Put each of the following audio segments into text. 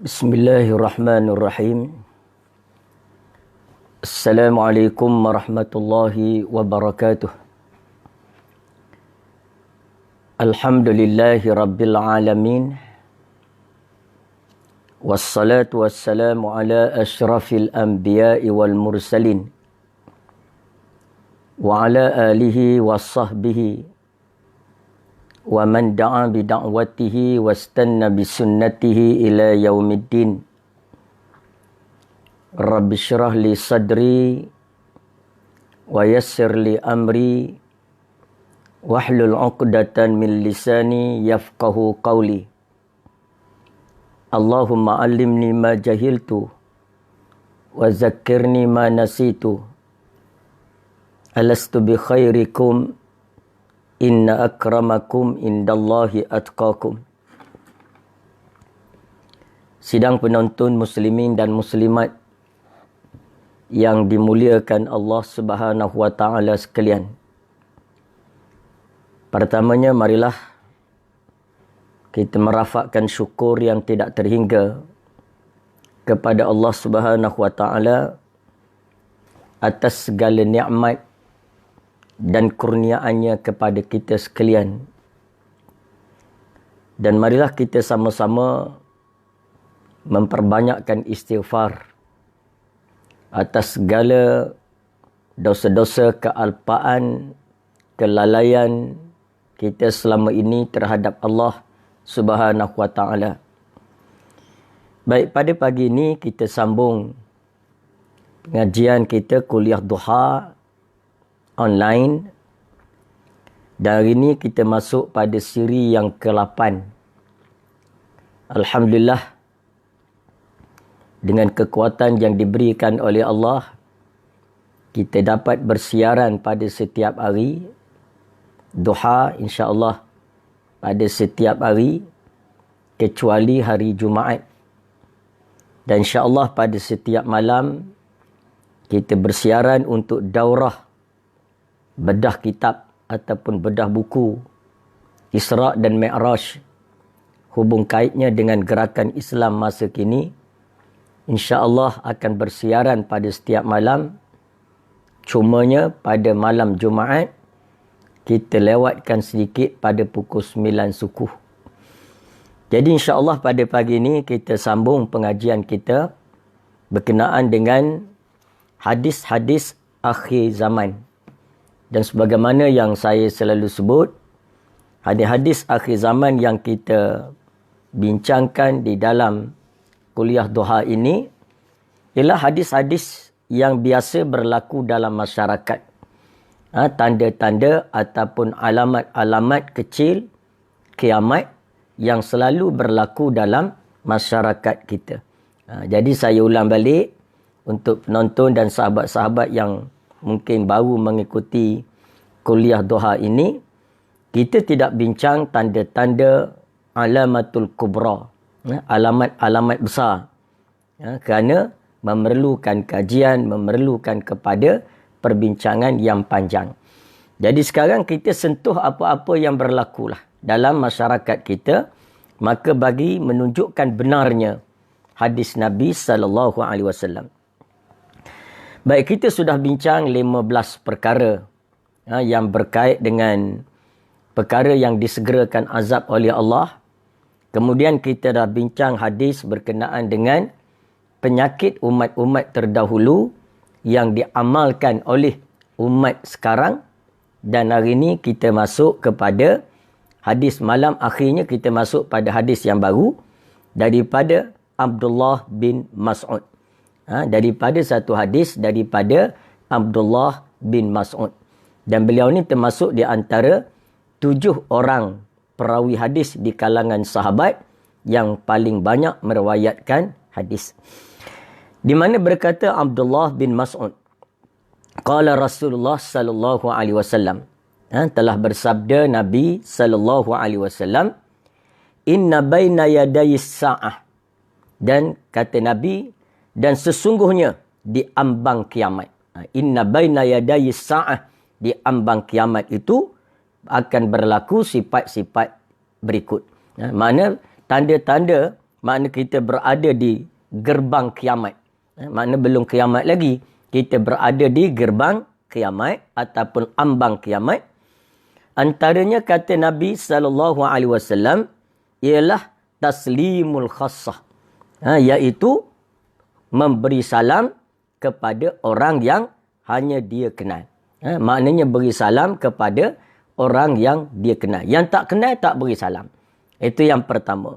Bismillahirrahmanirrahim. Assalamualaikum warahmatullahi wabarakatuh. Alhamdulillahi rabbil alamin. Wassalatu wassalamu ala asyrafil anbiya'i wal mursalin. Wa ala alihi wa sahbihi. Wa man da'a bida'watihi wastanna bisunnatihi ila yaumiddin. Rabbi syrah li sadri wa yassir li amri wahlul 'uqdatan min lisani yafqahu qawli. Allahumma 'allimni ma jahiltu wa zakkirni ma nasitu. Alastu bi khairikum inna akramakum indallahi atqakum. Sidang penonton muslimin dan muslimat yang dimuliakan Allah Subhanahu wa taala sekalian. Pertamanya marilah kita merafakkan syukur yang tidak terhingga kepada Allah Subhanahu wa taala atas segala nikmat dan kurniaannya kepada kita sekalian. Dan marilah kita sama-sama memperbanyakkan istighfar atas segala dosa-dosa, kealpaan, kelalaian kita selama ini terhadap Allah Subhanahu wa taala. Baik, pada pagi ini kita sambung pengajian kita kuliah duha online. Dan hari ini kita masuk pada siri yang ke-8. Alhamdulillah, dengan kekuatan yang diberikan oleh Allah, kita dapat bersiaran pada setiap hari. Duha insya-Allah pada setiap hari kecuali hari Jumaat. Dan insya-Allah pada setiap malam kita bersiaran untuk daurah bedah kitab ataupun bedah buku Isra' dan Mi'raj, hubung kaitnya dengan gerakan Islam masa kini. InsyaAllah akan bersiaran pada setiap malam. Cumanya pada malam Jumaat kita lewatkan sedikit pada pukul 9 suku. Jadi insyaAllah pada pagi ini kita sambung pengajian kita berkenaan dengan hadis-hadis akhir zaman. Dan sebagaimana yang saya selalu sebut, hadis-hadis akhir zaman yang kita bincangkan di dalam kuliah duha ini ialah hadis-hadis yang biasa berlaku dalam masyarakat. Tanda-tanda ataupun alamat-alamat kecil kiamat yang selalu berlaku dalam masyarakat kita. Jadi saya ulang balik untuk penonton dan sahabat-sahabat yang mungkin baru mengikuti kuliah duha ini, kita tidak bincang tanda-tanda alamatul kubra, alamat-alamat besar, kerana memerlukan kajian, memerlukan kepada perbincangan yang panjang. Jadi sekarang kita sentuh apa-apa yang berlaku dalam masyarakat kita, maka bagi menunjukkan benarnya hadis Nabi SAW. Baik, kita sudah bincang 15 perkara yang berkait dengan perkara yang disegerakan azab oleh Allah. Kemudian kita dah bincang hadis berkenaan dengan penyakit umat-umat terdahulu yang diamalkan oleh umat sekarang. Dan hari ini kita masuk kepada hadis malam akhirnya, kita masuk pada hadis yang baru daripada Abdullah bin Mas'ud. Daripada satu hadis daripada Abdullah bin Mas'ud. Dan beliau ni termasuk di antara 7 orang perawi hadis di kalangan sahabat yang paling banyak meriwayatkan hadis. Di mana berkata Abdullah bin Mas'ud, qala Rasulullah sallallahu alaihi wasallam, telah bersabda Nabi sallallahu alaihi wasallam, inna baina yadayis sa'ah, dan kata Nabi, dan sesungguhnya di ambang kiamat. Inna baina yadayis sa'ah, di ambang kiamat itu akan berlaku sifat-sifat berikut. Mana tanda-tanda makna kita berada di gerbang kiamat. Makna belum kiamat lagi. Kita berada di gerbang kiamat ataupun ambang kiamat. Antaranya kata Nabi SAW ialah taslimul khassah. Iaitu memberi salam kepada orang yang hanya dia kenal. Maknanya beri salam kepada orang yang dia kenal. Yang tak kenal tak beri salam. Itu yang pertama.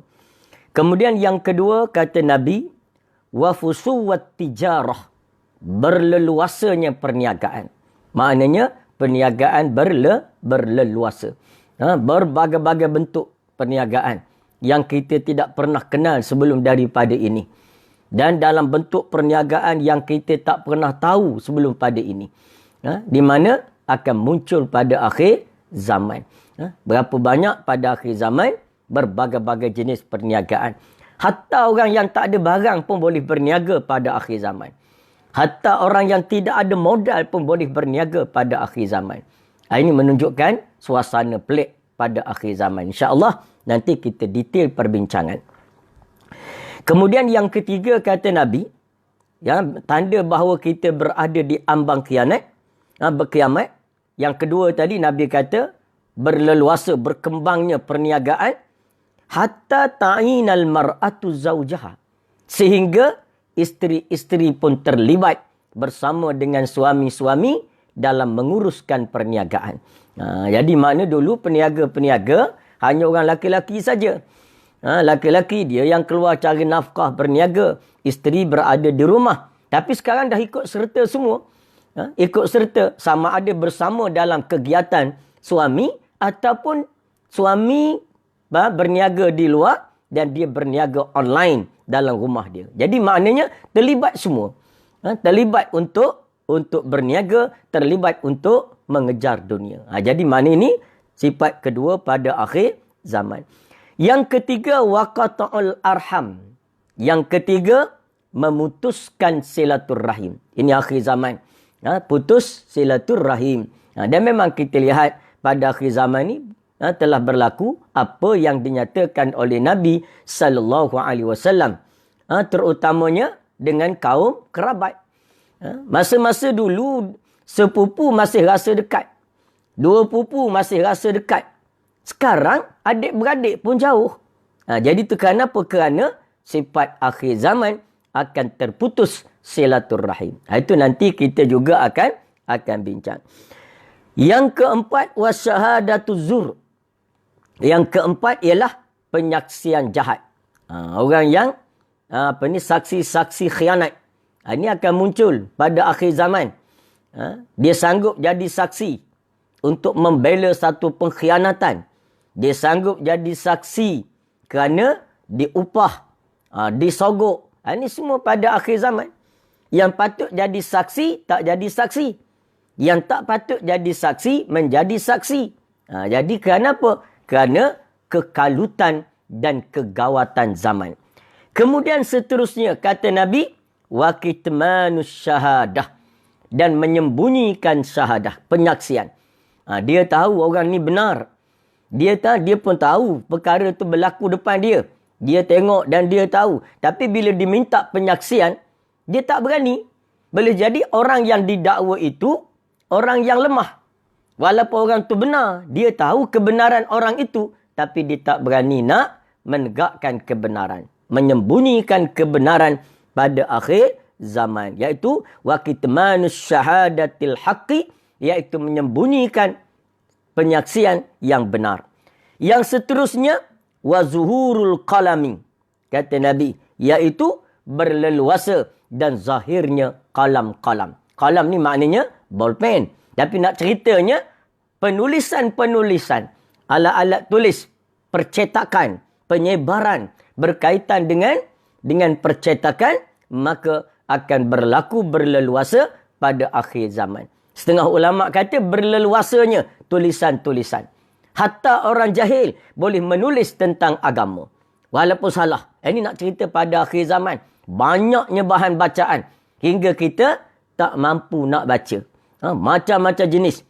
Kemudian yang kedua kata Nabi, wa fusuwat tijarah, berleluasanya perniagaan. Maknanya perniagaan berleluasa. Berbagai-bagai bentuk perniagaan yang kita tidak pernah kenal sebelum daripada ini. Dan dalam bentuk perniagaan yang kita tak pernah tahu sebelum pada ini. Di mana akan muncul pada akhir zaman. Berapa banyak pada akhir zaman berbagai-bagai jenis perniagaan. Hatta orang yang tak ada barang pun boleh berniaga pada akhir zaman. Hatta orang yang tidak ada modal pun boleh berniaga pada akhir zaman. Ini menunjukkan suasana pelik pada akhir zaman. InsyaAllah nanti kita detail perbincangan. Kemudian yang ketiga kata Nabi, tanda bahawa kita berada di ambang kiamat. Yang kedua tadi Nabi kata berleluasa, berkembangnya perniagaan. Hatta ta'inal mar'atu zawjaha. Sehingga isteri-isteri pun terlibat bersama dengan suami-suami dalam menguruskan perniagaan. Jadi makna dulu peniaga-peniaga hanya orang laki-laki saja. Laki-laki dia yang keluar cari nafkah berniaga. Isteri berada di rumah. Tapi sekarang dah ikut serta semua. Ikut serta sama ada bersama dalam kegiatan suami ataupun suami berniaga di luar dan dia berniaga online dalam rumah dia. Jadi maknanya terlibat semua. Terlibat untuk berniaga, terlibat untuk mengejar dunia. Jadi makna ini sifat kedua pada akhir zaman. Yang ketiga, waqata'ul arham. Yang ketiga, memutuskan silaturrahim. Ini akhir zaman. Putus silaturrahim. Dan memang kita lihat pada akhir zaman ini telah berlaku apa yang dinyatakan oleh Nabi SAW. Terutamanya dengan kaum kerabat. Masa-masa dulu, sepupu masih rasa dekat. Dua pupu masih rasa dekat. Sekarang, adik-beradik pun jauh. Jadi itu kenapa? Kerana sifat akhir zaman akan terputus silaturrahim. Itu nanti kita juga akan bincang. Yang keempat, wasyahadatu zur. Yang keempat ialah penyaksian jahat. Orang yang saksi-saksi khianat. Ini akan muncul pada akhir zaman. Dia sanggup jadi saksi untuk membela satu pengkhianatan. Dia sanggup jadi saksi kerana diupah, disogok. Ini semua pada akhir zaman. Yang patut jadi saksi, tak jadi saksi. Yang tak patut jadi saksi, menjadi saksi. Jadi kerana apa? Kerana kekalutan dan kegawatan zaman. Kemudian seterusnya, kata Nabi, wa kitmanus syahadah. Dan menyembunyikan syahadah, penyaksian. Dia tahu orang ni benar. Dia pun tahu perkara itu berlaku depan dia. Dia tengok dan dia tahu. Tapi bila diminta penyaksian, dia tak berani. Boleh jadi orang yang didakwa itu, orang yang lemah. Walaupun orang itu benar, dia tahu kebenaran orang itu. Tapi dia tak berani nak menegakkan kebenaran. Menyembunyikan kebenaran pada akhir zaman. Iaitu, wa kitmanus syahadatil haqqi. Iaitu menyembunyikan penyaksian yang benar. Yang seterusnya, wa zuhurul qalami. Kata Nabi, iaitu berleluasa dan zahirnya kalam-kalam. Kalam ni maknanya bolpen. Tapi nak ceritanya, penulisan-penulisan, alat-alat tulis, percetakan, penyebaran berkaitan dengan percetakan, maka akan berlaku berleluasa pada akhir zaman. Setengah ulama kata berleluasanya tulisan-tulisan. Hatta orang jahil boleh menulis tentang agama. Walaupun salah. Ini nak cerita pada akhir zaman. Banyaknya bahan bacaan. Hingga kita tak mampu nak baca. Macam-macam jenis.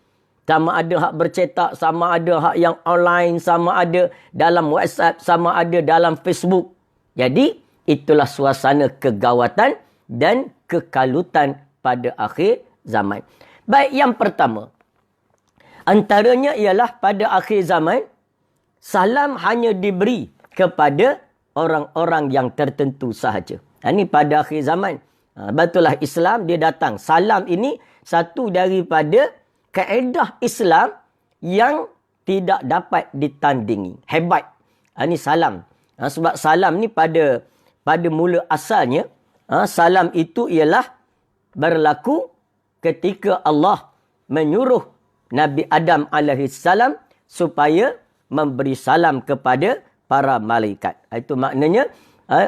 Sama ada hak bercetak, sama ada hak yang online, sama ada dalam WhatsApp, sama ada dalam Facebook. Jadi, itulah suasana kegawatan dan kekalutan pada akhir zaman. Baik, yang pertama. Antaranya ialah pada akhir zaman, salam hanya diberi kepada orang-orang yang tertentu sahaja. Ini pada akhir zaman. Betullah Islam dia datang. Salam ini satu daripada kaedah Islam yang tidak dapat ditandingi. Hebat. Ini salam. Sebab salam ni pada mula asalnya, salam itu ialah berlaku ketika Allah menyuruh Nabi Adam alaihissalam supaya memberi salam kepada para malaikat. Itu maknanya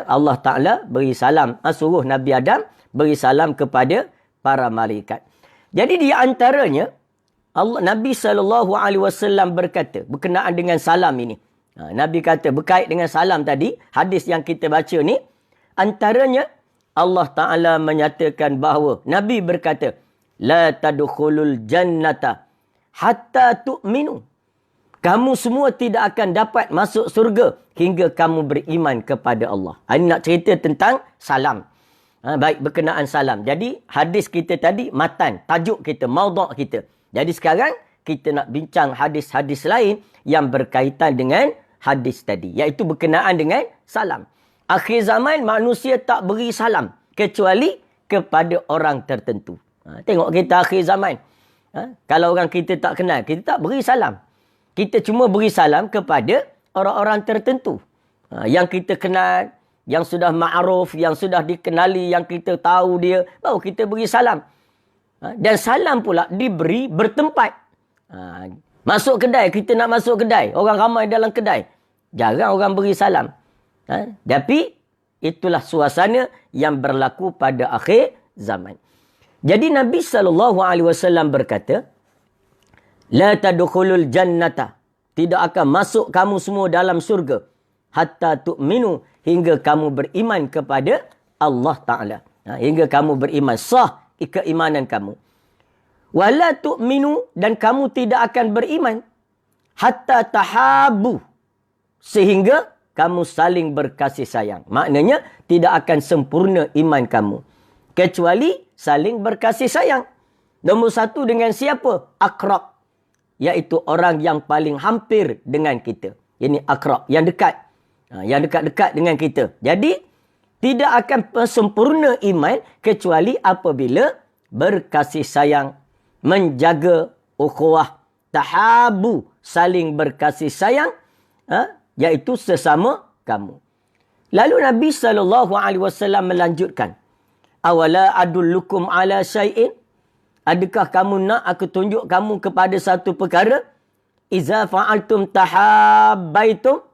Allah Ta'ala beri salam. Suruh Nabi Adam beri salam kepada para malaikat. Jadi di antaranya, Nabi SAW berkata, berkenaan dengan salam ini. Nabi kata, berkait dengan salam tadi, hadis yang kita baca ni, antaranya Allah Ta'ala menyatakan bahawa, Nabi berkata, La tadkhulul jannata hatta tu'minu. Kamu semua tidak akan dapat masuk surga hingga kamu beriman kepada Allah. Ini nak cerita tentang salam. Baik, berkenaan salam. Jadi, hadis kita tadi, matan, tajuk kita, maudhu' kita. Jadi sekarang, kita nak bincang hadis-hadis lain yang berkaitan dengan hadis tadi. Iaitu berkenaan dengan salam. Akhir zaman, manusia tak beri salam. Kecuali kepada orang tertentu. Tengok kita akhir zaman. Kalau orang kita tak kenal, kita tak beri salam. Kita cuma beri salam kepada orang-orang tertentu. Yang kita kenal, yang sudah ma'ruf, yang sudah dikenali, yang kita tahu dia, baru kita beri salam. Dan salam pula diberi bertempat. Masuk kedai, kita nak masuk kedai. Orang ramai dalam kedai. Jarang orang beri salam. Tapi itulah suasana yang berlaku pada akhir zaman. Jadi Nabi SAW berkata, La tadkhulul jannata. Tidak akan masuk kamu semua dalam surga. Hatta tu'minu. Hingga kamu beriman kepada Allah Ta'ala. Hingga kamu beriman. Sah keimanan kamu. Wala tu'minu. Dan kamu tidak akan beriman. Hatta tahabu. Sehingga kamu saling berkasih sayang. Maknanya tidak akan sempurna iman kamu. Kecuali saling berkasih sayang. Nombor satu dengan siapa? Akrab. Iaitu orang yang paling hampir dengan kita. Ini akrab. Yang dekat. Yang dekat-dekat dengan kita. Jadi, tidak akan sempurna iman kecuali apabila berkasih sayang. Menjaga ukhuwah. Tahabu. Saling berkasih sayang. Iaitu sesama kamu. Lalu Nabi SAW melanjutkan. Awala adullukum ala syai'in. Adakah kamu nak aku tunjuk kamu kepada satu perkara? Iza fa'altum tahabbaitum.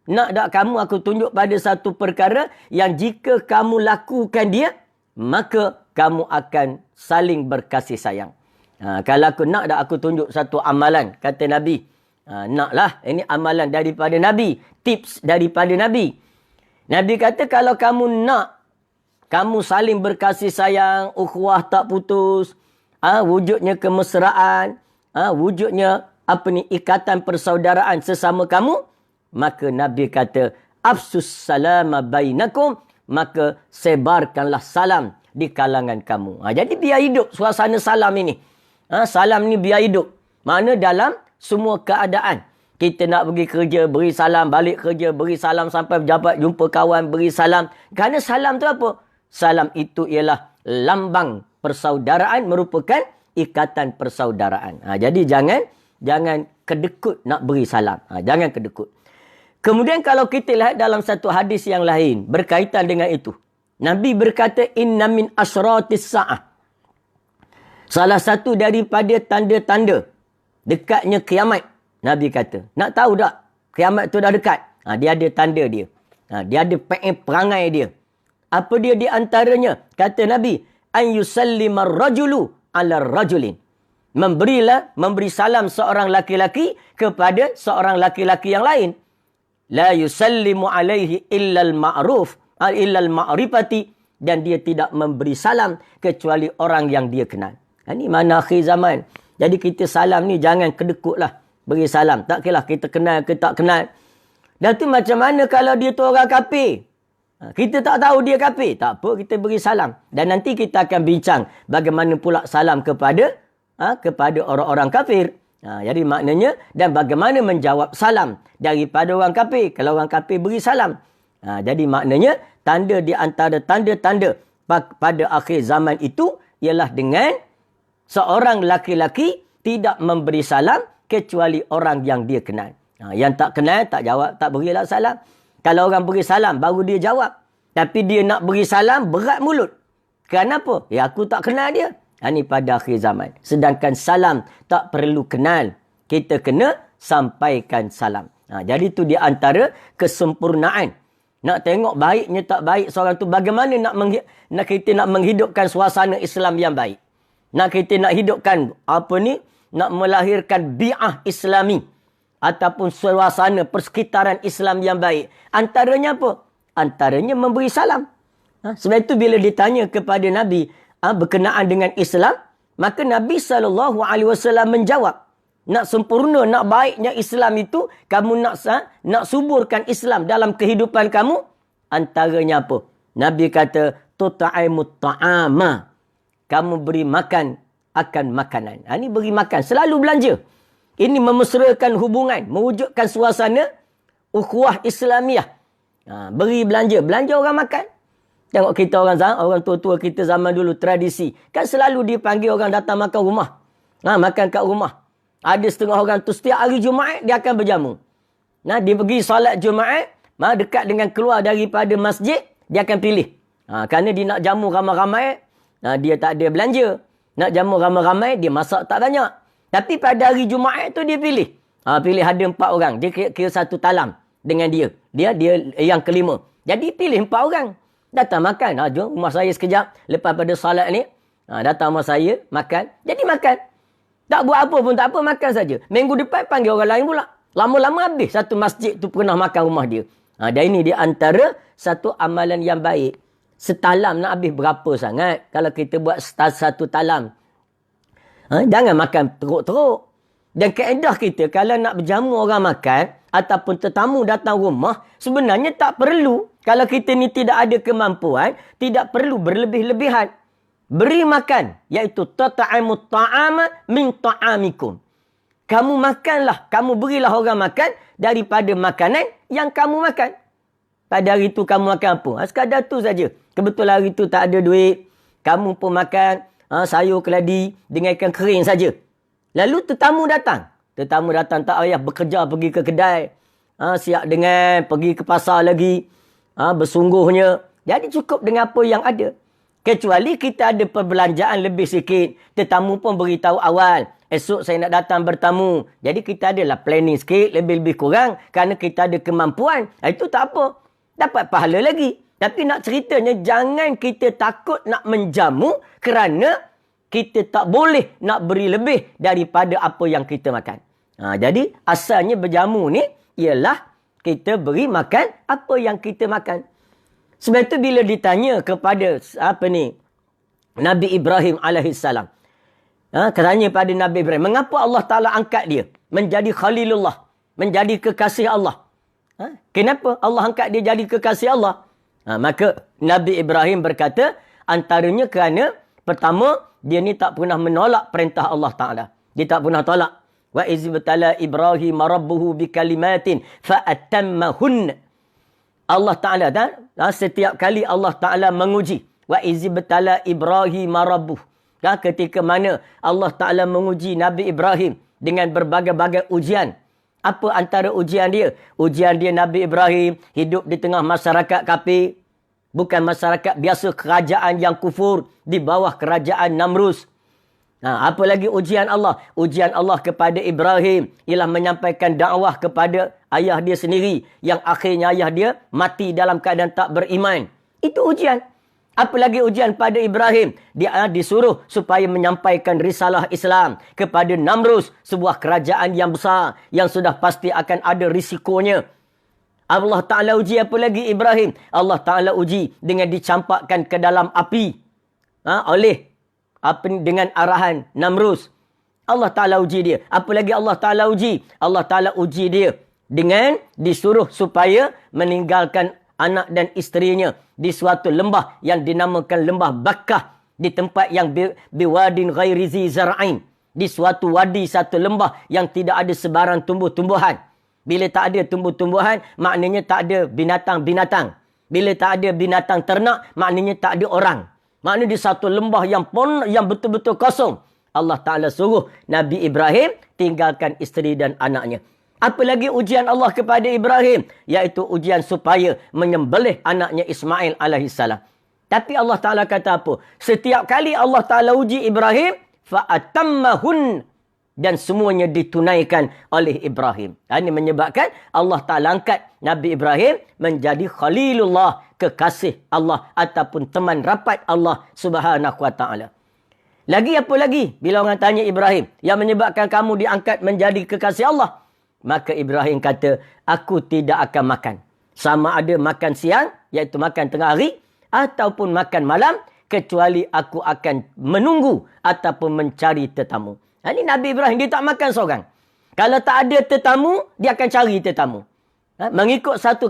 Nak tak kamu aku tunjuk pada satu perkara yang jika kamu lakukan dia, maka kamu akan saling berkasih sayang. Kalau aku nak tak aku tunjuk satu amalan, kata Nabi. Naklah, ini amalan daripada Nabi. Tips daripada Nabi. Nabi kata kalau kamu nak, kamu saling berkasih sayang, ukhuwah tak putus, wujudnya kemesraan, wujudnya ikatan persaudaraan sesama kamu, maka Nabi kata, afsus salama bainakum, maka sebarkanlah salam di kalangan kamu. Jadi biar hidup suasana salam ini. Salam ni biar hidup. Mana dalam semua keadaan. Kita nak pergi kerja, beri salam, balik kerja, beri salam, sampai pejabat, jumpa kawan, beri salam. Kerana salam tu apa? Salam itu ialah lambang persaudaraan, merupakan ikatan persaudaraan. Jadi jangan kedekut nak beri salam. Jangan kedekut. Kemudian kalau kita lihat dalam satu hadis yang lain berkaitan dengan itu. Nabi berkata, inna min asyratis sa'ah. Salah satu daripada tanda-tanda dekatnya kiamat. Nabi kata, nak tahu tak kiamat tu dah dekat? Dia ada tanda dia. Dia ada perangai dia. Apa dia di antaranya? Kata Nabi, an yusallimar rajulu ala rajulin. Memberi salam seorang laki-laki kepada seorang laki-laki yang lain. La yusallimu alaihi illal ma'ruf, illal ma'rifati, dan dia tidak memberi salam kecuali orang yang dia kenal. Ini mana akhir zaman. Jadi kita salam ni jangan kedekutlah beri salam. Tak kira kita kenal ke tak kenal. Dan tu macam mana kalau dia tu orang kafir? Kita tak tahu dia kafir. Tak apa, kita beri salam. Dan nanti kita akan bincang bagaimana pula salam kepada orang-orang kafir. Jadi maknanya, dan bagaimana menjawab salam daripada orang kafir. Kalau orang kafir beri salam. Jadi maknanya, tanda di antara tanda-tanda pada akhir zaman itu ialah dengan seorang laki-laki tidak memberi salam kecuali orang yang dia kenal. Yang tak kenal, tak jawab, tak berilah salam. Kalau orang beri salam, baru dia jawab. Tapi dia nak beri salam, berat mulut. Kenapa? Ya, aku tak kenal dia. Ini pada akhir zaman. Sedangkan salam tak perlu kenal. Kita kena sampaikan salam. Jadi itu di antara kesempurnaan. Nak tengok baiknya tak baik seorang tu. Bagaimana nak kita nak menghidupkan suasana Islam yang baik. Nak kita nak hidupkan nak melahirkan bi'ah Islami. Ataupun suasana persekitaran Islam yang baik. Antaranya apa? Antaranya memberi salam. Sebab itu bila ditanya kepada Nabi berkenaan dengan Islam, maka Nabi SAW menjawab. Nak sempurna, nak baiknya Islam itu, kamu nak suburkan Islam dalam kehidupan kamu, antaranya apa? Nabi kata, tuta'imut ta'ama. Kamu beri makan akan makanan. Ini beri makan. Selalu belanja. Ini memesrakan hubungan. Mewujudkan suasana ukhuwah Islamiah. Beri belanja. Belanja orang makan. Tengok kita orang tua-tua kita zaman dulu, tradisi. Kan selalu dipanggil orang datang makan rumah. Makan kat rumah. Ada setengah orang tu setiap hari Jumaat, dia akan berjamu. Dia pergi solat Jumaat, dekat dengan keluar daripada masjid, dia akan pilih. Kerana dia nak jamu ramai-ramai, dia tak ada belanja. Nak jamu ramai-ramai, dia masak tak banyak. Tapi pada hari Jumaat tu dia pilih. Pilih ada 4 orang. Dia kira satu talam dengan dia. Dia yang kelima. Jadi pilih 4 orang. Datang makan. Jom rumah saya sekejap. Lepas pada salat ni. Datang rumah saya. Makan. Jadi makan. Tak buat apa pun tak apa. Makan saja. Minggu depan panggil orang lain pula. Lama-lama habis. Satu masjid tu pernah makan rumah dia. Dan ini di antara satu amalan yang baik. Setalam nak habis berapa sangat. Kalau kita buat satu talam. Jangan makan teruk-teruk. Dan kaedah kita. Kalau nak berjamu orang makan. Ataupun tetamu datang rumah. Sebenarnya tak perlu. Kalau kita ni tidak ada kemampuan, tidak perlu berlebih-lebihan. Beri makan, iaitu tata'amut ta'ama min ta'amikum. Kamu makanlah, kamu berilah orang makan daripada makanan yang kamu makan. Pada hari itu kamu makan apa? Sekadar tu saja. Kebetulan hari itu tak ada duit. Kamu pun makan sayur keladi dengan ikan kering saja. Lalu tetamu datang. Tetamu datang tak payah bekerja pergi ke kedai. Siap dengan pergi ke pasar lagi. Bersungguhnya. Jadi cukup dengan apa yang ada. Kecuali kita ada perbelanjaan lebih sikit. Tetamu pun beritahu awal. Esok saya nak datang bertamu. Jadi kita adalah planning sikit. Lebih-lebih kurang. Kerana kita ada kemampuan. Itu tak apa. Dapat pahala lagi. Tapi nak ceritanya. Jangan kita takut nak menjamu. Kerana kita tak boleh nak beri lebih daripada apa yang kita makan. Jadi asalnya berjamu ni. Ialah kita beri makan apa yang kita makan. Sebab itu bila ditanya kepada Nabi Ibrahim alaihissalam. Katanya pada Nabi Ibrahim. Mengapa Allah Ta'ala angkat dia menjadi Khalilullah. Menjadi kekasih Allah. Kenapa Allah angkat dia jadi kekasih Allah? Maka Nabi Ibrahim berkata. Antaranya kerana. Pertama. Dia ni tak pernah menolak perintah Allah Ta'ala. Dia tak pernah tolak. Wa izibtala Ibrahim rabbuhu bikalimatin fa'atammahun. Allah Ta'ala setiap kali Allah Ta'ala menguji. Wa izibtala Ibrahim rabbuh. Ketika mana Allah Ta'ala menguji Nabi Ibrahim dengan berbagai-bagai ujian. Apa antara ujian dia? Ujian dia Nabi Ibrahim hidup di tengah masyarakat kafir. Bukan masyarakat biasa, kerajaan yang kufur di bawah kerajaan Namrus. Apa lagi ujian Allah? Ujian Allah kepada Ibrahim ialah menyampaikan dakwah kepada ayah dia sendiri. Yang akhirnya ayah dia mati dalam keadaan tak beriman. Itu ujian. Apa lagi ujian pada Ibrahim? Dia disuruh supaya menyampaikan risalah Islam kepada Namrus. Sebuah kerajaan yang besar yang sudah pasti akan ada risikonya. Allah Ta'ala uji apa lagi Ibrahim? Allah Ta'ala uji dengan dicampakkan ke dalam api. Dengan arahan Namrus. Allah Ta'ala uji dia. Apa lagi Allah Ta'ala uji? Allah Ta'ala uji dia dengan disuruh supaya meninggalkan anak dan isterinya di suatu lembah yang dinamakan lembah Bakkah, di tempat yang biwadin ghairi zi zar'ain, di suatu wadi, satu lembah yang tidak ada sebarang tumbuh-tumbuhan. Bila tak ada tumbuh-tumbuhan, maknanya tak ada binatang-binatang. Bila tak ada binatang ternak, maknanya tak ada orang. Maknanya di satu lembah yang betul-betul kosong. Allah Ta'ala suruh Nabi Ibrahim tinggalkan isteri dan anaknya. Apalagi ujian Allah kepada Ibrahim, iaitu ujian supaya menyembelih anaknya Ismail alaihissalam. Tapi Allah Ta'ala kata apa? Setiap kali Allah Ta'ala uji Ibrahim, fa'atammahun, dan semuanya ditunaikan oleh Ibrahim. Ini menyebabkan Allah Ta'ala angkat Nabi Ibrahim menjadi Khalilullah, kekasih Allah ataupun teman rapat Allah Subhanahu Wa Ta'ala. Lagi apa lagi? Bila orang tanya Ibrahim, yang menyebabkan kamu diangkat menjadi kekasih Allah? Maka Ibrahim kata, aku tidak akan makan. Sama ada makan siang, iaitu makan tengah hari, ataupun makan malam, kecuali aku akan menunggu ataupun mencari tetamu. Ini Nabi Ibrahim, dia tak makan seorang. Kalau tak ada tetamu, dia akan cari tetamu. Mengikut satu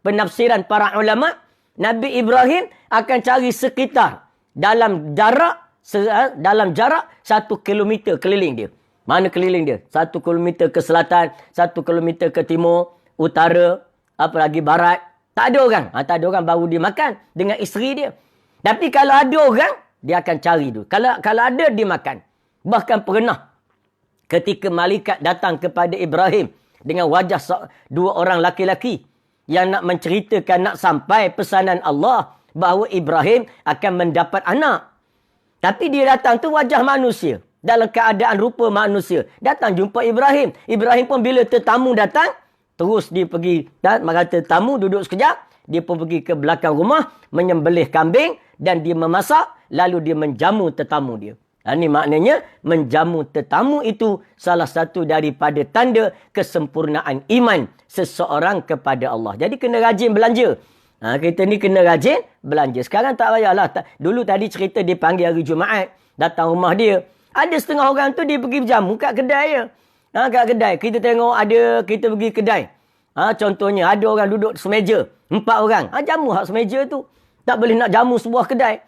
penafsiran para ulama, Nabi Ibrahim akan cari sekitar dalam jarak 1 kilometer keliling dia. Mana keliling dia? 1 kilometer ke selatan, 1 kilometer ke timur, utara, apalagi barat. Tak ada orang. Tak ada orang baru dia makan dengan isteri dia. Tapi kalau ada orang, dia akan cari dulu. Kalau ada, dia makan. Bahkan pernah ketika malaikat datang kepada Ibrahim dengan wajah 2 orang laki-laki yang nak menceritakan, nak sampai pesanan Allah bahawa Ibrahim akan mendapat anak. Tapi dia datang tu wajah manusia, dalam keadaan rupa manusia. Datang jumpa Ibrahim. Ibrahim pun bila tetamu datang, terus dia pergi, kata tetamu duduk sekejap, dia pun pergi ke belakang rumah, menyembelih kambing dan dia memasak, lalu dia menjamu tetamu dia. Ini maknanya menjamu tetamu itu salah satu daripada tanda kesempurnaan iman seseorang kepada Allah. Jadi kena rajin belanja. Kita ni kena rajin belanja. Sekarang tak payahlah. Dulu tadi cerita dia panggil hari Jumaat, datang rumah dia. Ada setengah orang tu dia pergi berjamu kat kedai je. Kat kedai. Kita tengok ada, kita pergi kedai. Contohnya ada orang duduk semeja. 4 orang. Jamu hak semeja tu. Tak boleh nak jamu sebuah kedai.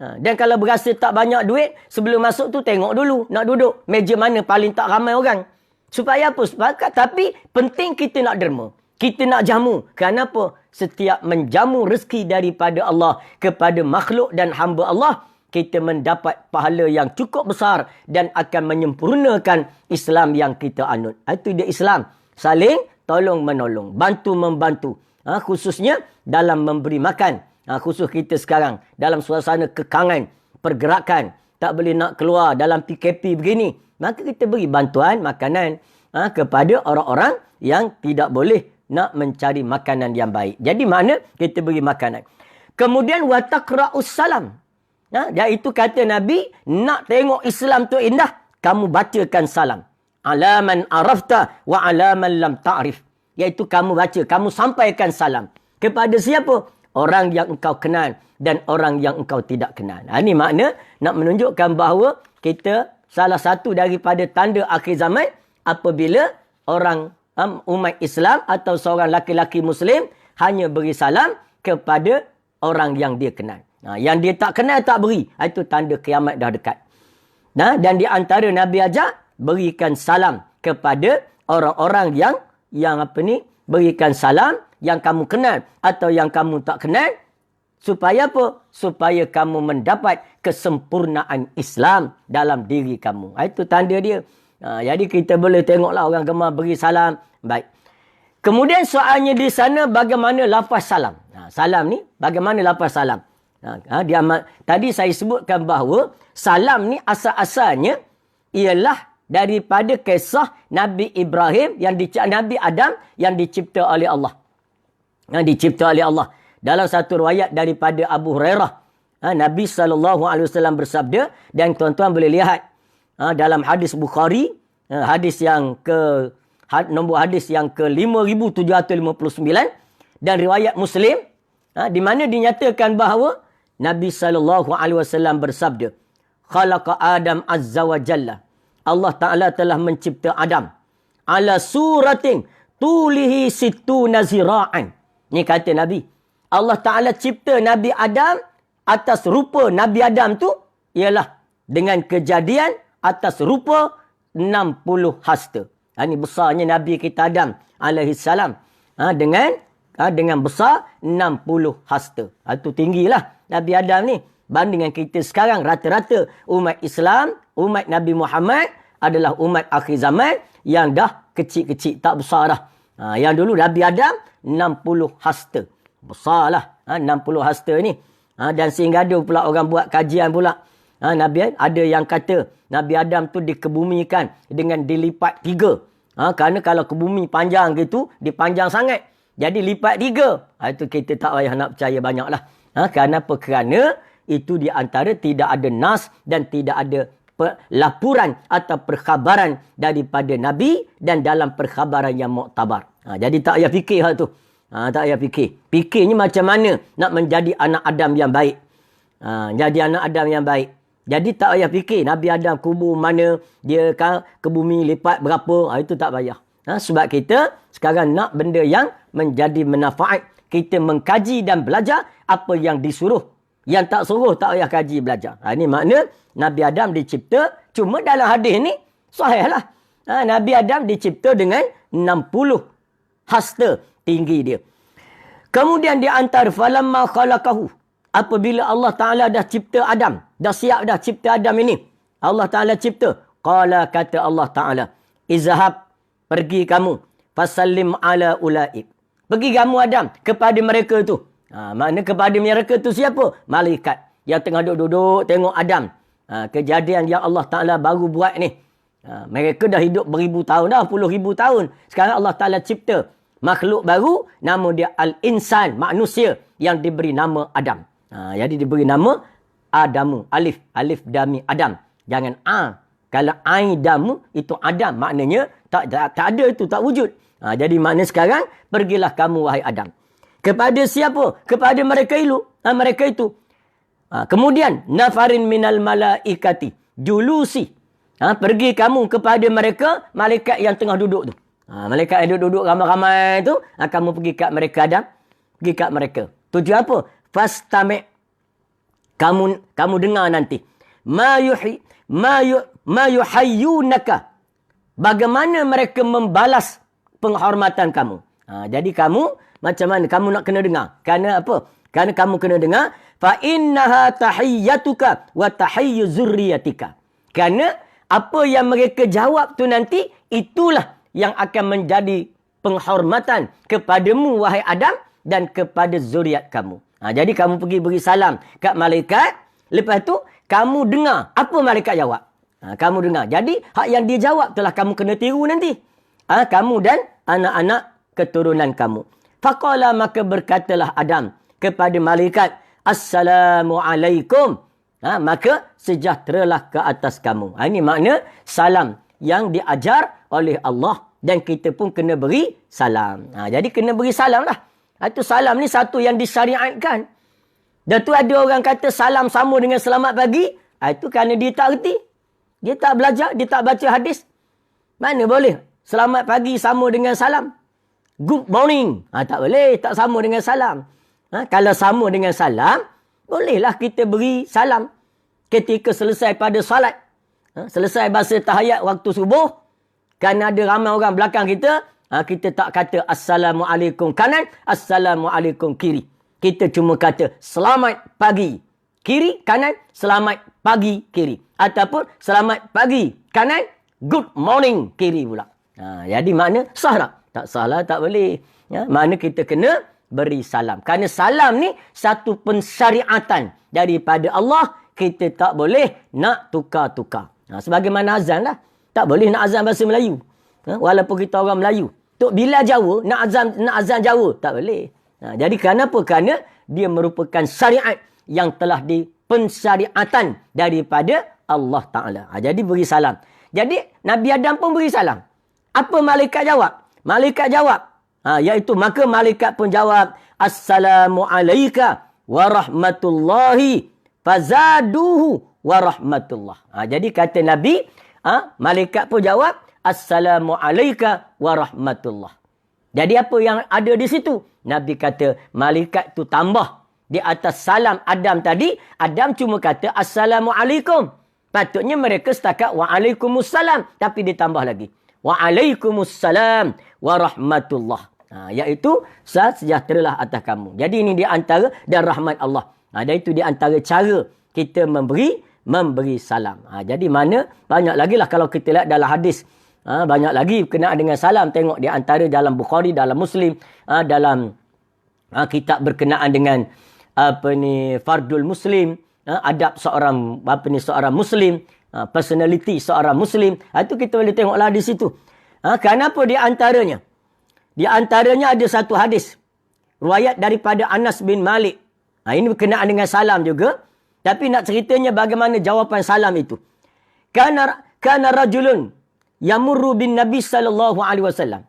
Dan kalau berasa tak banyak duit, sebelum masuk tu tengok dulu. Nak duduk meja mana paling tak ramai orang. Supaya apa? Tapi penting kita nak derma. Kita nak jamu. Kenapa? Setiap menjamu rezeki daripada Allah kepada makhluk dan hamba Allah, kita mendapat pahala yang cukup besar dan akan menyempurnakan Islam yang kita anut. Itu dia Islam. Saling tolong menolong. Bantu-membantu. Khususnya dalam memberi makan. Khusus kita sekarang dalam suasana kekangan, pergerakan, tak boleh nak keluar dalam PKP begini, maka kita beri bantuan makanan kepada orang-orang yang tidak boleh nak mencari makanan yang baik. Jadi mana kita beri makanan. Kemudian wa taqra'us salam. Iaitu kata Nabi, nak tengok Islam tu indah, kamu bacakan salam. Ala man arafta wa ala man lam ta'rif. Iaitu kamu baca, kamu sampaikan salam. Kepada siapa? Orang yang engkau kenal dan orang yang engkau tidak kenal. Ini makna nak menunjukkan bahawa kita salah satu daripada tanda akhir zaman apabila orang umat Islam atau seorang laki-laki Muslim hanya beri salam kepada orang yang dia kenal. Yang dia tak kenal tak beri. Itu tanda kiamat dah dekat. Dan di antara Nabi ajar berikan salam kepada orang-orang yang berikan salam yang kamu kenal atau yang kamu tak kenal. Supaya apa? Supaya kamu mendapat kesempurnaan Islam dalam diri kamu. Itu tanda dia. Jadi kita boleh tengoklah orang gemar beri salam. Baik. Kemudian soalnya di sana bagaimana lafaz salam. Salam ni bagaimana lafaz salam. Tadi saya sebutkan bahawa salam ni asal-asalnya ialah daripada kisah Nabi Ibrahim, Nabi Adam yang dicipta oleh Allah. Dicipta oleh Allah. Dalam satu riwayat daripada Abu Hurairah, Nabi SAW bersabda, dan tuan-tuan boleh lihat dalam hadis Bukhari, nombor hadis yang ke 5759, dan riwayat Muslim, di mana dinyatakan bahawa Nabi SAW bersabda, khalaqa Adam azza wa jalla. Allah Ta'ala telah mencipta Adam ala suratin tulihi situna zira'an. Ni kata Nabi. Allah Ta'ala cipta Nabi Adam atas rupa Nabi Adam tu ialah dengan kejadian atas rupa 60 hasta. Ini besarnya Nabi kita Adam alaihissalam. Dengan besar 60 hasta. Itu tinggilah Nabi Adam ni. Bandingan kita sekarang rata-rata umat Islam, umat Nabi Muhammad adalah umat akhir zaman yang dah kecil-kecil, tak besar dah. Yang dulu Nabi Adam 60 hasta. Besarlah 60 hasta ni. Dan sehingga ada pula orang buat kajian pula. Nabi ada yang kata Nabi Adam tu dikebumikan dengan dilipat 3. Kerana kalau ke bumi panjang gitu, dia panjang sangat. Jadi lipat 3. Itu kita tak payah nak percaya banyaklah. Kenapa? Kerana itu di antara tidak ada nas dan tidak ada laporan atau perkhabaran daripada Nabi dan dalam perkhabaran yang muktabar. Jadi tak payah fikir hal tu. Tak payah fikir. Fikirnya macam mana nak menjadi anak Adam yang baik. Jadi anak Adam yang baik. Jadi tak payah fikir Nabi Adam kubur mana, dia ke bumi lipat berapa. Itu tak payah. Sebab kita sekarang nak benda yang menjadi manfaat. Kita mengkaji dan belajar apa yang disuruh. Yang tak suruh tak payah kaji belajar. Ini makna Nabi Adam dicipta. Cuma dalam hadis ni sahih lah. Nabi Adam dicipta dengan 60 hasta tinggi dia. Kemudian di antara falamma khalaqahu. Apabila Allah Ta'ala dah cipta Adam. Dah siap dah cipta Adam ini. Allah Ta'ala cipta. Qala kata Allah Ta'ala. Izhab. Pergi kamu. Fasallim ala ulaik. Pergi kamu Adam kepada mereka tu. Makna kepada mereka tu siapa? Malaikat. Yang tengah duduk-duduk tengok Adam. Kejadian yang Allah Ta'ala baru buat ni. Mereka dah hidup beribu tahun dah. Puluh ribu tahun. Sekarang Allah Ta'ala cipta makhluk baru. Nama dia Al-Insan. Manusia yang diberi nama Adam. Jadi diberi nama Adamu. Alif. Alif dami Adam. Jangan A. Kalau I damu itu Adam. Maknanya tak ada itu. Tak wujud. Jadi makna sekarang pergilah kamu wahai Adam. Kepada siapa? Kepada mereka itu. Mereka itu. Kemudian, nafarin minal malaikati. Julusi. Pergi kamu kepada mereka, malaikat yang tengah duduk tu. Malaikat yang duduk ramai-ramai tu, kamu pergi kat mereka Adam. Pergi kat mereka. Tujuan apa? Fastami'. Kamu dengar nanti. Ma yuhayyunaka. Bagaimana mereka membalas penghormatan kamu. Jadi kamu macam mana kamu nak kena dengar? Kerana apa? Kerana kamu kena dengar fa innaha tahiyyatuka wa tahiyyu zurriyatika. Kerana apa yang mereka jawab tu nanti itulah yang akan menjadi penghormatan kepadamu wahai Adam dan kepada zuriat kamu. Jadi kamu pergi beri salam kat malaikat, lepas tu kamu dengar apa malaikat jawab. Kamu dengar. Jadi hak yang dia jawab telah kamu kena tiru nanti. Kamu dan anak-anak keturunan kamu. Faqala maka berkatalah Adam kepada malaikat, Assalamualaikum. Maka sejahteralah ke atas kamu. Ini makna salam yang diajar oleh Allah. Dan kita pun kena beri salam. Jadi kena beri salam lah. Itu salam ni satu yang disyariatkan. Dan tu ada orang kata salam sama dengan selamat pagi. Itu kerana dia tak erti. Dia tak belajar, dia tak baca hadis. Mana boleh selamat pagi sama dengan salam. Good morning. Tak boleh. Tak sama dengan salam. Kalau sama dengan salam, bolehlah kita beri salam. Ketika selesai pada salat. Selesai bahasa tahiyat waktu subuh. Kerana ada ramai orang belakang kita. Kita tak kata Assalamualaikum kanan. Assalamualaikum kiri. Kita cuma kata selamat pagi. Kiri, kanan, selamat pagi, kiri. Ataupun selamat pagi, kanan, good morning, kiri pula. Jadi makna sah tak? Tak sah lah, tak boleh. Makna kita kena beri salam. Kerana salam ni satu pensyariatan daripada Allah. Kita tak boleh nak tukar-tukar. Sebagaimana azan lah. Tak boleh nak azan bahasa Melayu. Walaupun kita orang Melayu. Tok Bilal Jawa, nak azan Jawa. Tak boleh. Jadi kenapa? Kerana dia merupakan syariat yang telah dipensyariatan daripada Allah Ta'ala. Jadi beri salam. Jadi Nabi Adam pun beri salam. Apa malaikat jawab? Malaikat jawab. Iaitu maka malaikat pun jawab. Assalamualaikum warahmatullahi fazaduhu warahmatullah. Jadi kata Nabi, malaikat pun jawab. Assalamualaikum warahmatullah. Jadi apa yang ada di situ? Nabi kata, malaikat tu tambah. Di atas salam Adam tadi, Adam cuma kata, Assalamualaikum. Patutnya mereka setakat, Waalaikumsalam. Tapi ditambah lagi. Waalaikumsalam warahmatullah. Iaitu, sejahteralah atas kamu. Jadi ini di antara, dan rahmat Allah. Dan itu di antara cara kita memberi salam. Jadi mana, banyak lagi lah kalau kita lihat dalam hadis. Banyak lagi berkenaan dengan salam. Tengok di antara dalam Bukhari, dalam Muslim, dalam kitab berkenaan dengan Fardul Muslim, adab seorang seorang Muslim, personality seorang Muslim. Itu kita boleh tengoklah di situ. Kenapa di antaranya? Di antaranya ada satu hadis. Riwayat daripada Anas bin Malik. Ini berkenaan dengan salam juga. Tapi nak ceritanya bagaimana jawapan salam itu. Kana rajulun yamurru bin Nabi sallallahu alaihi wasallam.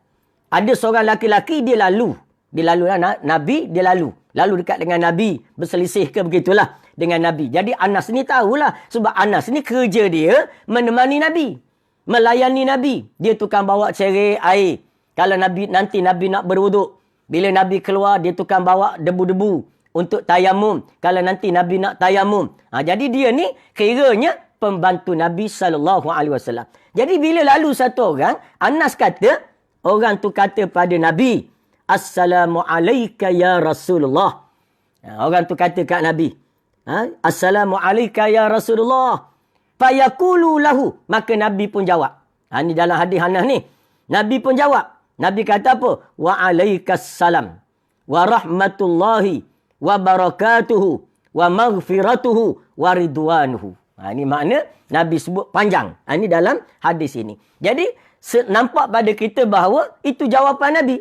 Ada seorang laki-laki dia lalu. Dia lalu Nabi, dia lalu. Lalu dekat dengan Nabi. Berselisih ke begitulah dengan Nabi. Jadi Anas ni tahulah. Sebab Anas ni kerja dia menemani Nabi. Melayani Nabi. Dia tukang bawa cerai air. Kalau nanti Nabi nak berwuduk. Bila Nabi keluar, dia tukang bawa debu-debu untuk tayamum. Kalau nanti Nabi nak tayamum. Jadi dia ni kiranya pembantu Nabi SAW. Jadi bila lalu satu orang, Anas kata, orang tu kata pada Nabi, Assalamualaikum ya Rasulullah. Orang tu kata kat Nabi, Assalamualaikum ya Rasulullah. Fayaqulu lahu. Maka Nabi pun jawab. Ini dalam hadis Anas ni. Nabi pun jawab. Nabi kata apa? Waalaikumsalam. Warahmatullahi wabarakatuhu. Wa maghfiratuhu. Wa ridwanuhu. Ini makna Nabi sebut panjang. Ini dalam hadis ini. Jadi, nampak pada kita bahawa itu jawapan Nabi.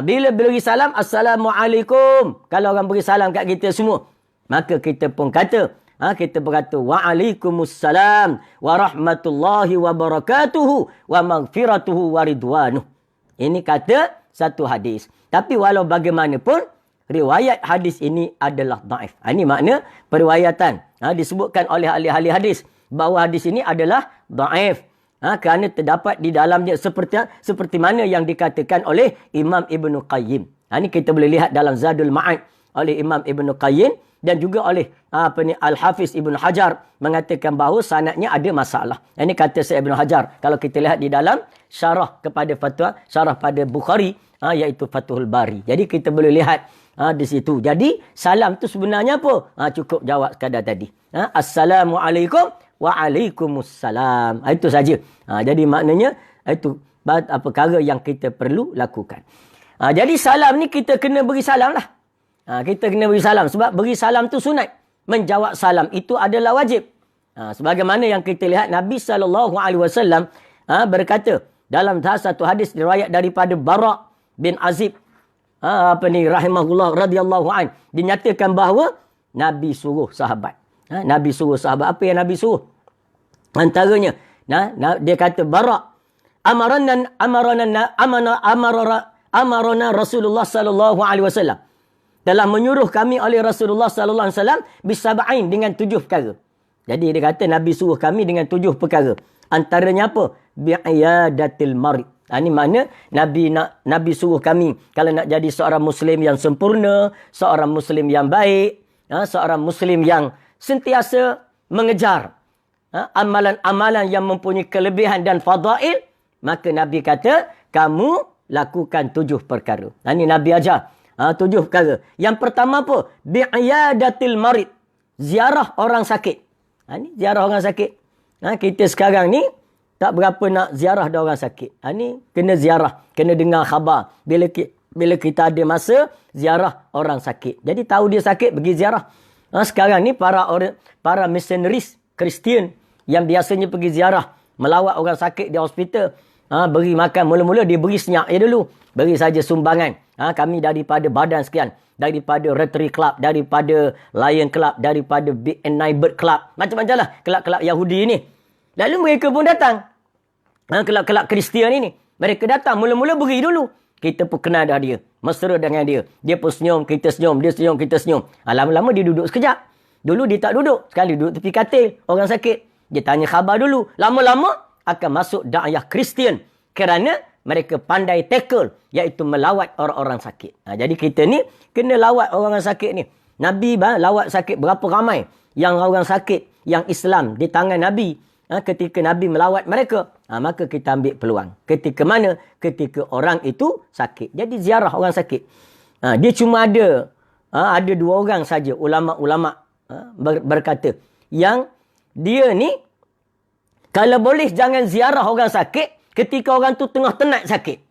Bila beri salam, Assalamualaikum. Kalau orang beri salam kat kita semua. Maka kita pun kata, kita berkata, Waalaikumsalam. Warahmatullahi wabarakatuhu. Wa maghfiratuhu wa ridwanuh. Ini kata satu hadis. Tapi walau bagaimanapun, riwayat hadis ini adalah daif. Ini makna periwayatan. Disebutkan oleh ahli-ahli hadis. Bahawa hadis ini adalah daif. Kerana terdapat di dalamnya seperti mana yang dikatakan oleh Imam Ibn Qayyim. Ini kita boleh lihat dalam Zadul Ma'ad oleh Imam Ibn Qayyim. Dan juga oleh Al-Hafiz Ibn Hajar mengatakan bahawa sanadnya ada masalah. Ini kata saya Ibn Hajar. Kalau kita lihat di dalam syarah kepada fatwa, syarah pada Bukhari, iaitu Fathul Bari. Jadi kita boleh lihat di situ. Jadi salam tu sebenarnya apa? Cukup jawab sekadar tadi. Assalamualaikum. Waalaikumsalam. Itu saja. Jadi maknanya itu perkara yang kita perlu lakukan. Jadi salam ni kita kena beri salam lah. Kita kena beri salam. Sebab beri salam tu sunat. Menjawab salam itu adalah wajib. Sebagaimana yang kita lihat Nabi SAW berkata dalam satu hadis riwayat daripada Bara' bin Azib rahimahullah radhiyallahu an, dinyatakan bahawa Nabi suruh sahabat. Nabi suruh sahabat. Apa yang Nabi suruh? Antaranya, dia kata Bara' amarana Rasulullah sallallahu alaihi wasallam. Telah menyuruh kami oleh Rasulullah sallallahu alaihi wasallam bisab'ain, dengan 7 perkara. Jadi dia kata Nabi suruh kami dengan 7 perkara. Antaranya apa? Bi'iyadatil marid. Ini makna Nabi suruh kami kalau nak jadi seorang Muslim yang sempurna, seorang Muslim yang baik, seorang Muslim yang sentiasa mengejar amalan-amalan yang mempunyai kelebihan dan fadail, maka Nabi kata kamu lakukan 7 perkara. Ini Nabi ajar. 7 perkara. Yang pertama apa? Bi'iyadatil marid. Ziarah orang sakit. Ini ziarah orang sakit. Kita sekarang ni tak berapa nak ziarah dah orang sakit. Ini kena ziarah. Kena dengar khabar. Bila kita ada masa, ziarah orang sakit. Jadi tahu dia sakit, pergi ziarah. Sekarang ni para misionaris Kristian yang biasanya pergi ziarah, melawat orang sakit di hospital, beri makan. Mula-mula dia beri senyap dulu. Beri saja sumbangan. Kami daripada badan sekian. Daripada Rotary Club. Daripada Lion Club. Daripada Big and Bird Club. Macam-macam lah. Kelab-kelab Yahudi ni. Lalu mereka pun datang. Kelab-kelab Kristian ni. Mereka datang. Mula-mula beri dulu. Kita pun kenal dah dia. Mesra dengan dia. Dia pun senyum. Kita senyum. Dia senyum. Kita senyum. Lama-lama dia duduk sekejap. Dulu dia tak duduk. Sekali duduk tepi katil. Orang sakit. Dia tanya khabar dulu. Lama-lama akan masuk da'ayah Kristian. Kerana mereka pandai tackle, iaitu melawat orang-orang sakit. Jadi kita ni kena lawat orang sakit ni. Nabi lawat sakit berapa ramai yang orang sakit yang Islam di tangan Nabi. Ketika Nabi melawat mereka, maka kita ambil peluang. Ketika mana? Ketika orang itu sakit. Jadi ziarah orang sakit. Dia cuma ada 2 orang saja ulama-ulama berkata yang dia ni kalau boleh jangan ziarah orang sakit ketika orang tu tengah tenat sakit.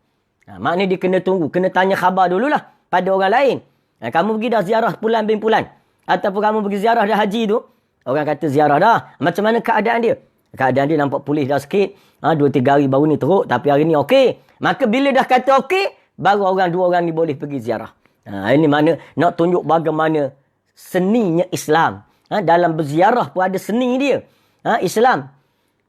Maknanya dia kena tunggu, kena tanya khabar dululah pada orang lain. Kamu pergi dah ziarah bulan bin bulan, ataupun kamu pergi ziarah dah haji tu, orang kata ziarah dah, macam mana keadaan dia? Keadaan dia nampak pulih dah sikit. 2-3 hari baru ni teruk, tapi hari ni okey. Maka bila dah kata okey, baru 2 orang ni boleh pergi ziarah. Ini mana nak tunjuk bagaimana seninya Islam. Dalam berziarah pun ada seni dia. Islam.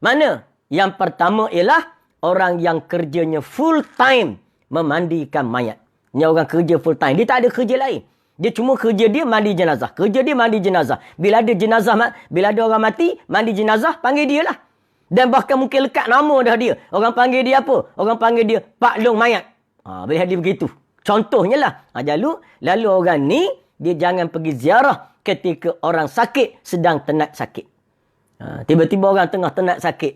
Mana? Yang pertama ialah orang yang kerjanya full time memandikan mayat. Ini orang kerja full time. Dia tak ada kerja lain. Dia cuma kerja dia mandi jenazah. Kerja dia mandi jenazah. Bila ada orang mati, mandi jenazah, panggil dia lah. Dan bahkan mungkin lekat nama dah dia. Orang panggil dia apa? Orang panggil dia Pak Long Mayat. Boleh dia begitu. Contohnya lah. Lalu orang ni, dia jangan pergi ziarah ketika orang sakit sedang tenat sakit. Tiba-tiba orang tengah tenat sakit.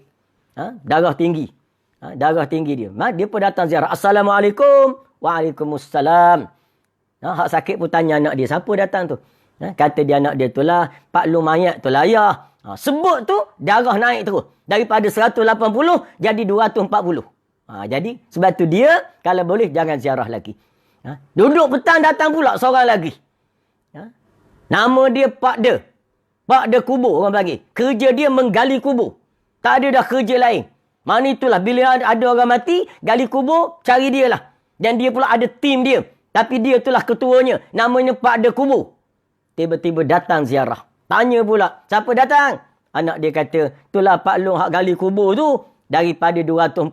Darah tinggi. Darah tinggi dia. Dia pun datang ziarah. Assalamualaikum. Waalaikumsalam. Hak sakit pun tanya anak dia. Siapa datang tu? Kata dia anak dia tu lah. Pak Long Mayat tu lah ayah. Sebut tu darah naik terus. Daripada 180 jadi 240. Jadi sebab tu dia kalau boleh jangan ziarah lagi. Duduk petang datang pula seorang lagi. Nama dia Pak De. Pak De kubur orang panggil. Kerja dia menggali kubur. Tak ada dah kerja lain. Mana itulah bila ada orang mati, gali kubur, cari dia lah. Dan dia pula ada tim dia. Tapi dia itulah ketuanya. Namanya Pak De kubur. Tiba-tiba datang ziarah. Tanya pula, siapa datang? Anak dia kata, itulah Pak Long hak gali kubur tu. Daripada 240,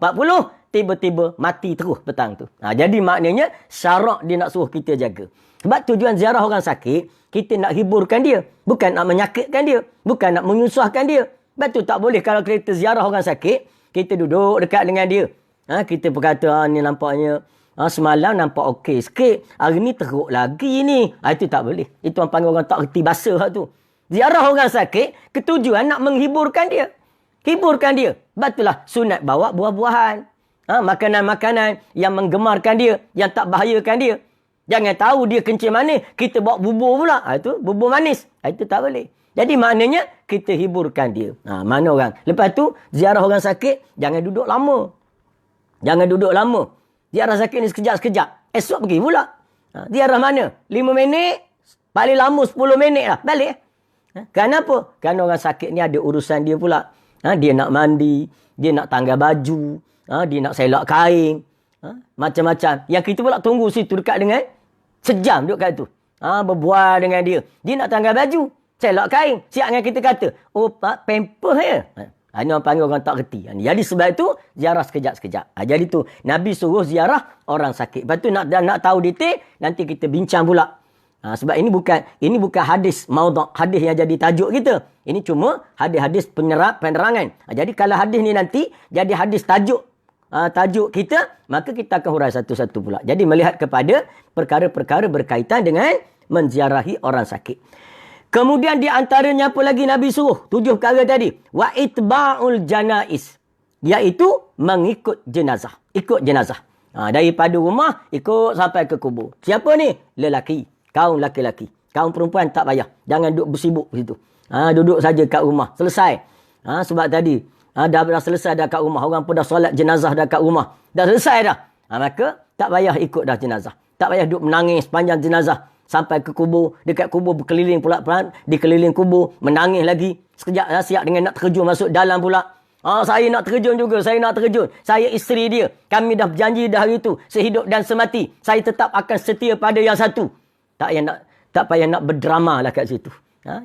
tiba-tiba mati terus petang tu. Jadi maknanya, syarak dia nak suruh kita jaga. Sebab tujuan ziarah orang sakit, kita nak hiburkan dia. Bukan nak menyakitkan dia. Bukan nak menyusahkan dia. Sebab tu tak boleh kalau kita ziarah orang sakit, kita duduk dekat dengan dia. Kita berkata, ni nampaknya, semalam nampak okey sikit. Hari ni teruk lagi ni. Itu tak boleh. Itu orang panggil orang tak reti bahasa tu. Ziarah orang sakit, ketujuan nak menghiburkan dia. Hiburkan dia. Betullah sunat bawa buah-buahan. Makanan-makanan yang menggemarkan dia. Yang tak bahayakan dia. Jangan tahu dia kencing mana. Kita bawa bubur pula. Itu bubur manis. Itu tak boleh. Jadi maknanya kita hiburkan dia. Mana orang. Lepas tu ziarah orang sakit, jangan duduk lama. Jangan duduk lama. Ziarah sakit ni sekejap-sekejap. Esok pergi pula. Ziarah mana? 5 minit. Paling lama 10 minit lah. Balik. Kenapa? Kerana orang sakit ni ada urusan dia pula. Dia nak mandi. Dia nak tanggal baju. Dia nak selak kain. Macam-macam. Yang kita pula tunggu situ dekat dengan sejam duduk kat tu. Berbual dengan dia. Dia nak tanggal baju. Selak kain. Siap dengan kita kata. Oh, Pak, pamper ya. Ini orang panggil orang tak reti. Jadi sebab itu, ziarah sekejap-sekejap. Jadi tu, Nabi suruh ziarah orang sakit. Lepas tu nak tahu detail, nanti kita bincang pula. Sebab ini bukan hadis maudhu', hadis yang jadi tajuk kita. Ini cuma hadis-hadis penerangan. Jadi kalau hadis ni nanti jadi hadis tajuk kita, maka kita akan hurai satu-satu pula. Jadi melihat kepada perkara-perkara berkaitan dengan menziarahi orang sakit. Kemudian di antaranya apa lagi Nabi suruh? 7 perkara tadi. Wa itba'ul janaiz. Iaitu mengikut jenazah. Ikut jenazah. Daripada rumah, ikut sampai ke kubur. Siapa ni? Lelaki. Kaum laki-laki. Kaum perempuan tak payah. Jangan duduk bersibuk situ. Duduk saja kat rumah. Selesai. Sebab tadi, dah selesai dah kat rumah. Orang pun dah solat jenazah dah kat rumah. Dah selesai dah. Maka, tak payah ikut dah jenazah. Tak payah duduk menangis sepanjang jenazah. Sampai ke kubur. Dekat kubur berkeliling pula. Dikeliling kubur. Menangis lagi. Sekejap siap dengan nak terjun masuk dalam pula. Saya nak terjun juga. Saya nak terjun. Saya isteri dia. Kami dah berjanji dah hari itu. Sehidup dan semati. Saya tetap akan setia pada yang satu. Tak payah nak berdrama lah kat situ.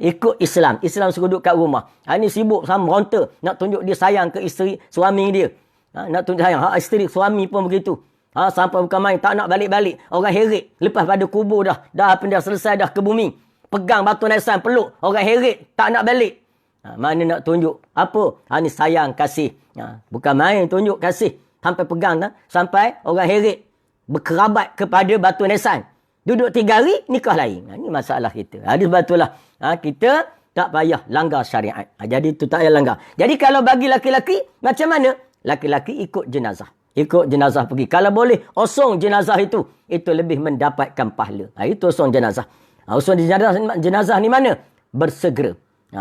Ikut Islam. Islam suruh duduk kat rumah. Ini sibuk sama meronta. Nak tunjuk dia sayang ke isteri suami dia. Nak tunjuk sayang. Isteri suami pun begitu. Sampai bukan main. Tak nak balik-balik. Orang heret. Lepas pada kubur dah. Dah selesai dah ke bumi. Pegang batu nisan peluk. Orang heret. Tak nak balik. Mana nak tunjuk. Apa? Ini sayang, kasih. Bukan main tunjuk kasih. Sampai pegang dah. Sampai orang heret berkerabat kepada batu nisan. Duduk 3 hari, nikah lain. Ini masalah kita. Sebab itulah kita tak payah langgar syariat. Jadi itu tak payah langgar. Jadi kalau bagi laki-laki, macam mana? Laki-laki ikut jenazah. Ikut jenazah pergi. Kalau boleh, osong jenazah itu lebih mendapatkan pahala. Itu osong jenazah. Usung jenazah ni mana? Bersegera.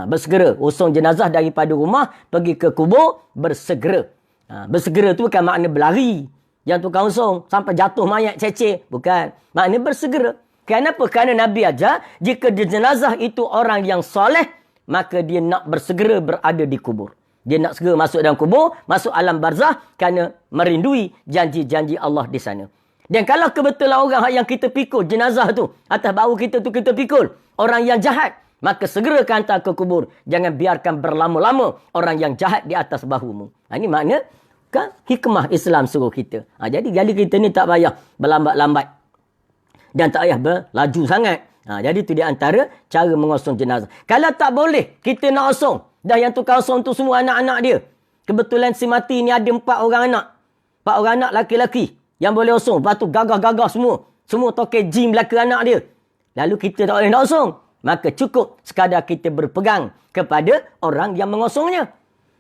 Bersegera. Usung jenazah daripada rumah, pergi ke kubur, bersegera. Bersegera tu bukan makna berlari. Yang tukang usung sampai jatuh mayat cecek. Bukan. Makna bersegera. Kenapa? Kerana Nabi ajar, jika di jenazah itu orang yang soleh, maka dia nak bersegera berada di kubur. Dia nak segera masuk dalam kubur, masuk alam barzah, kerana merindui janji-janji Allah di sana. Dan kalau kebetulan orang yang kita pikul jenazah tu, atas bahu kita tu kita pikul orang yang jahat, maka segera hantar ke kubur. Jangan biarkan berlama-lama orang yang jahat di atas bahumu. Ini makna kan hikmah Islam suruh kita. Jadi kita ni tak payah berlambat-lambat dan tak payah berlaju sangat. Jadi itu di antara cara mengosong jenazah. Kalau tak boleh kita nak osong, dah yang tukang osong tu semua anak-anak dia. Kebetulan si mati ni ada 4 orang anak. 4 orang anak laki-laki yang boleh osong. Lepas tu gagah-gagah semua. Semua toke jim belaka anak dia. Lalu kita tak boleh nak osong. Maka cukup sekadar kita berpegang kepada orang yang mengosongnya.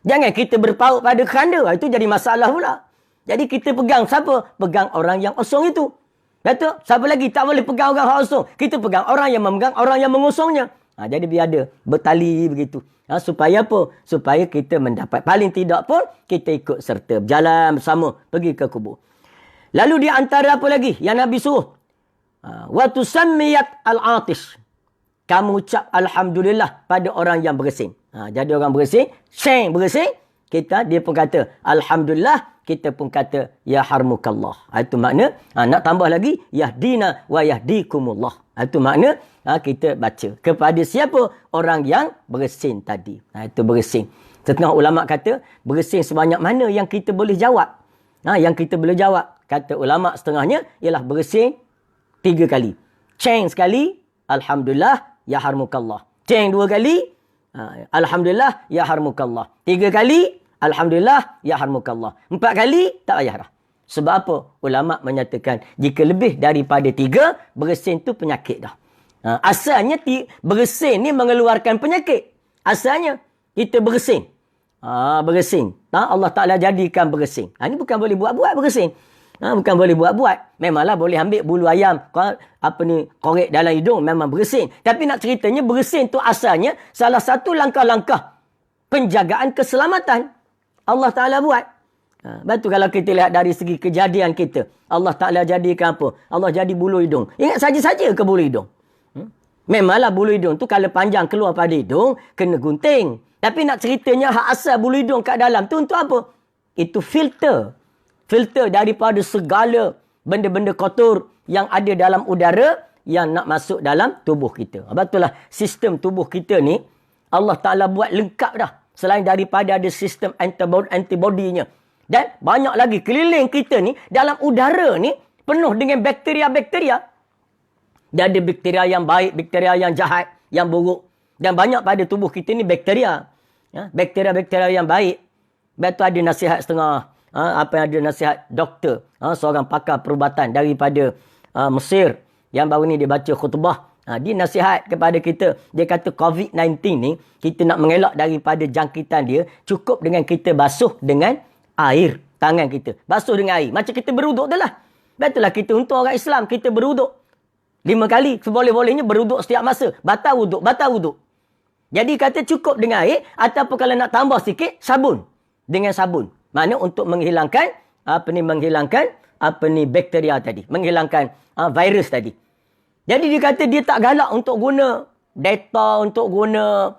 Jangan kita berpaut pada keranda. Itu jadi masalah pula. Jadi kita pegang siapa? Pegang orang yang osong itu. Betul? Siapa lagi tak boleh pegang orang yang osong? Kita pegang orang yang memegang orang yang mengosongnya. Jadi biar ada bertali begitu. Supaya apa? Supaya kita mendapat. Paling tidak pun kita ikut serta. Berjalan bersama. Pergi ke kubur. Lalu di antara apa lagi yang Nabi suruh? Wa tusammiyat al-atish. Kamu ucap Alhamdulillah pada orang yang bersin. Jadi orang bersin, bersin. Dia pun kata Alhamdulillah, kita pun kata Ya harmukallah. Itu makna, nak tambah lagi, Yahdina wa yahdikumullah. Itu makna, kita baca. Kepada siapa? Orang yang bersin tadi. Itu bersin. Setengah ulama' kata, bersin sebanyak mana yang kita boleh jawab. Yang kita boleh jawab. Kata ulama' setengahnya, ialah bersin 3 kali. Ceng sekali, Alhamdulillah, Ya harmukallah. Ceng 2 kali, Alhamdulillah, Ya harmukallah. 3 kali, Alhamdulillah, Ya harmukallah. 4 kali, tak payah dah. Sebab apa? Ulama' menyatakan, jika lebih daripada 3, bersin tu penyakit dah. Asalnya, bersin ni mengeluarkan penyakit. Asalnya, kita bersin. Bersin. Allah Ta'ala jadikan bersin. Ini bukan boleh buat-buat bersin. Bukan boleh buat-buat. Memanglah boleh ambil bulu ayam, korek dalam hidung, memang bersin. Tapi nak ceritanya, bersin tu asalnya salah satu langkah-langkah penjagaan keselamatan. Allah Ta'ala buat. Betul kalau kita lihat dari segi kejadian kita. Allah Ta'ala jadikan apa? Allah jadi bulu hidung. Ingat saja-saja ke bulu hidung? Memanglah bulu hidung tu kalau panjang keluar pada hidung, kena gunting. Tapi nak ceritanya hak asal bulu hidung kat dalam tu untuk apa? Itu filter. Filter daripada segala benda-benda kotor yang ada dalam udara yang nak masuk dalam tubuh kita. Betullah sistem tubuh kita ni Allah Ta'ala buat lengkap dah. Selain daripada ada sistem antibody-nya. Dan banyak lagi keliling kita ni dalam udara ni penuh dengan bakteria-bakteria. Dan ada bakteria yang baik, bakteria yang jahat, yang buruk. Dan banyak pada tubuh kita ni bakteria. Bakteria-bakteria yang baik. Betul ada nasihat setengah. Apa yang ada nasihat doktor, seorang pakar perubatan daripada Mesir yang baru ni dia baca khutbah. Dia nasihat kepada kita. Dia kata COVID-19 ni kita nak mengelak daripada jangkitan dia cukup dengan kita basuh dengan air tangan kita. Basuh dengan air. Macam kita beruduk tu lah. Betul lah kita untuk orang Islam kita beruduk 5 kali. Seboleh-bolehnya beruduk setiap masa. Batal wuduk. Jadi kata cukup dengan air ataupun kalau nak tambah sikit sabun. Dengan sabun. Mana untuk menghilangkan bakteria tadi, menghilangkan virus tadi. Jadi dia kata dia tak galak untuk guna Dettol, untuk guna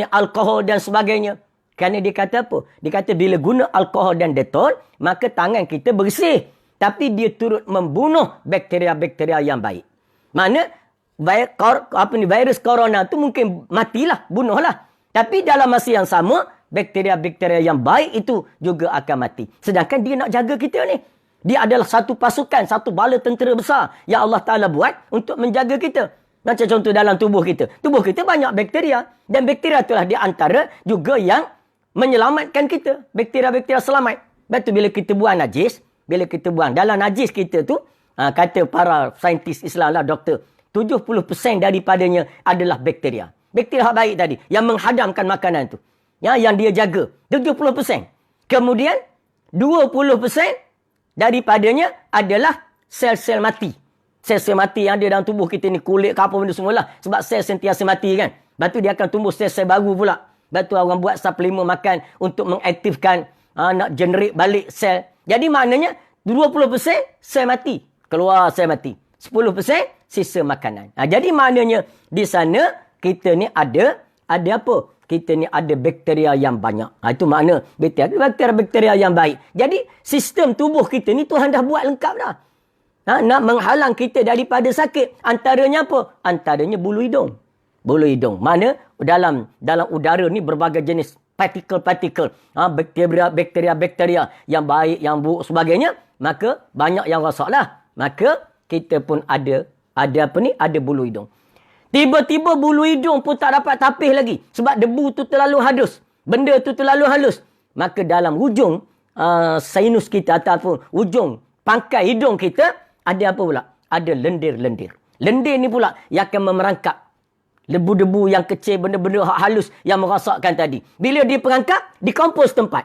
alkohol dan sebagainya. Kerana dia kata apa? Dia kata bila guna alkohol dan Dettol, maka tangan kita bersih. Tapi dia turut membunuh bakteria-bakteria yang baik. Mana virus corona tu mungkin matilah, bunuhlah. Tapi dalam masa yang sama, bakteria-bakteria yang baik itu juga akan mati. Sedangkan dia nak jaga kita ni. Dia adalah satu pasukan, satu bala tentera besar yang Allah Ta'ala buat untuk menjaga kita. Macam contoh dalam tubuh kita. Tubuh kita banyak bakteria. Dan bakteria itulah di antara juga yang menyelamatkan kita. Bakteria-bakteria selamat. Lepas tu bila kita buang najis, bila kita buang, dalam najis kita tu, kata para saintis Islam lah, doktor, 70% daripadanya adalah bakteria. Bakteria baik tadi, yang menghadamkan makanan tu. Ya, yang dia jaga. 70%. Kemudian, 20% daripadanya adalah sel-sel mati. Sel-sel mati yang ada dalam tubuh kita ni, kulit ke apa benda semualah. Sebab sel sentiasa mati kan. Lepas tu dia akan tumbuh sel-sel baru pula. Lepas tu orang buat suplemen makan untuk mengaktifkan, nak generate balik sel. Jadi maknanya 20% sel mati. Keluar sel mati. 10% sisa makanan. Jadi maknanya di sana kita ni ada apa? Kita ni ada bakteria yang banyak. Itu makna bakteria yang baik. Jadi sistem tubuh kita ni Tuhan dah buat lengkap dah. Nak menghalang kita daripada sakit. Antaranya apa? Antaranya bulu hidung. Bulu hidung. Mana dalam udara ni berbagai jenis partikel-partikel. Bakteria-bakteria yang baik, yang buruk sebagainya. Maka banyak yang rosak lah. Maka kita pun ada bulu hidung. Tiba-tiba bulu hidung pun tak dapat tapis lagi. Sebab debu tu terlalu halus. Benda tu terlalu halus. Maka dalam hujung sinus kita ataupun hujung pangkai hidung kita, ada apa pula? Ada lendir-lendir. Lendir ni pula yang akan memerangkap debu-debu yang kecil, benda-benda halus yang merosakkan tadi. Bila dia perangkap, dikompos tempat.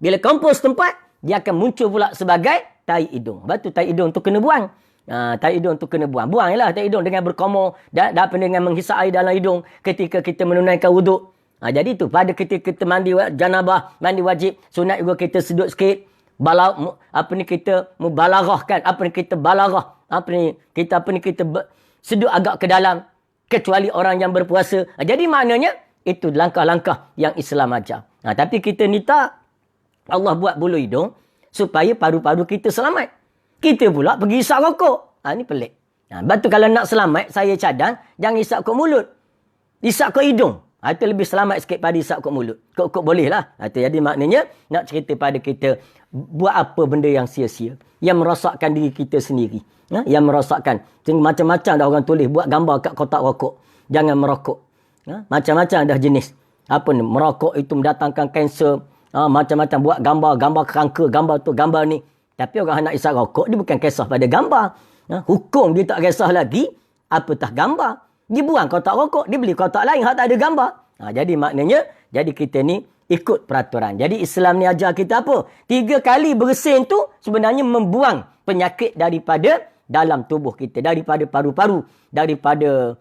Bila kompos tempat, dia akan muncul pula sebagai tai hidung. Lepas tu tai hidung tu kena buang. Tai hidung tu kena buang. Buanglah tai hidung dengan berkomor dan dengan menghisap air dalam hidung ketika kita menunaikan wuduk. Jadi tu pada ketika kita mandi janabah, mandi wajib, sunat juga kita sedut sikit. Kita mubalarahkan, kita balarah. Kita sedut agak ke dalam, kecuali orang yang berpuasa. Jadi maknanya itu langkah-langkah yang Islam ajar. Tapi kita ni tak. Allah buat bulu hidung supaya paru-paru kita selamat. Kita pula pergi isap rokok. Ini pelik. Lepas tu kalau nak selamat, saya cadang, jangan isap kat mulut. Isap kat hidung. Itu lebih selamat sikit pada isap kat mulut. Kok boleh lah. Jadi maknanya, nak cerita pada kita, buat apa benda yang sia-sia. Yang merosakkan diri kita sendiri. Yang merosakkan. Macam-macam dah orang tulis, buat gambar kat kotak rokok. Jangan merokok. Macam-macam dah jenis. Merokok itu mendatangkan kanser. Macam-macam buat gambar kerangka, gambar tu, gambar ni. Tapi orang nak isap rokok, dia bukan kisah pada gambar. Hukum dia tak kisah lagi, apatah gambar. Dia buang kotak rokok, dia beli kotak lain yang tak ada gambar. Jadi maknanya, jadi kita ni ikut peraturan. Jadi Islam ni ajar kita apa? 3 kali bersin tu sebenarnya membuang penyakit daripada dalam tubuh kita. Daripada paru-paru. Daripada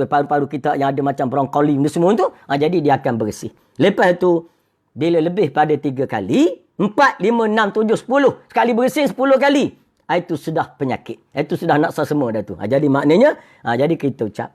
paru-paru kita yang ada macam bronkolim tu semua tu. Jadi dia akan bersih. Lepas tu, bila lebih pada 3 kali, 4, 5, 6, 7, 10. Sekali bersin 10 kali. Itu sudah penyakit. Itu sudah naksa semua dah tu. Jadi maknanya, jadi kita ucap.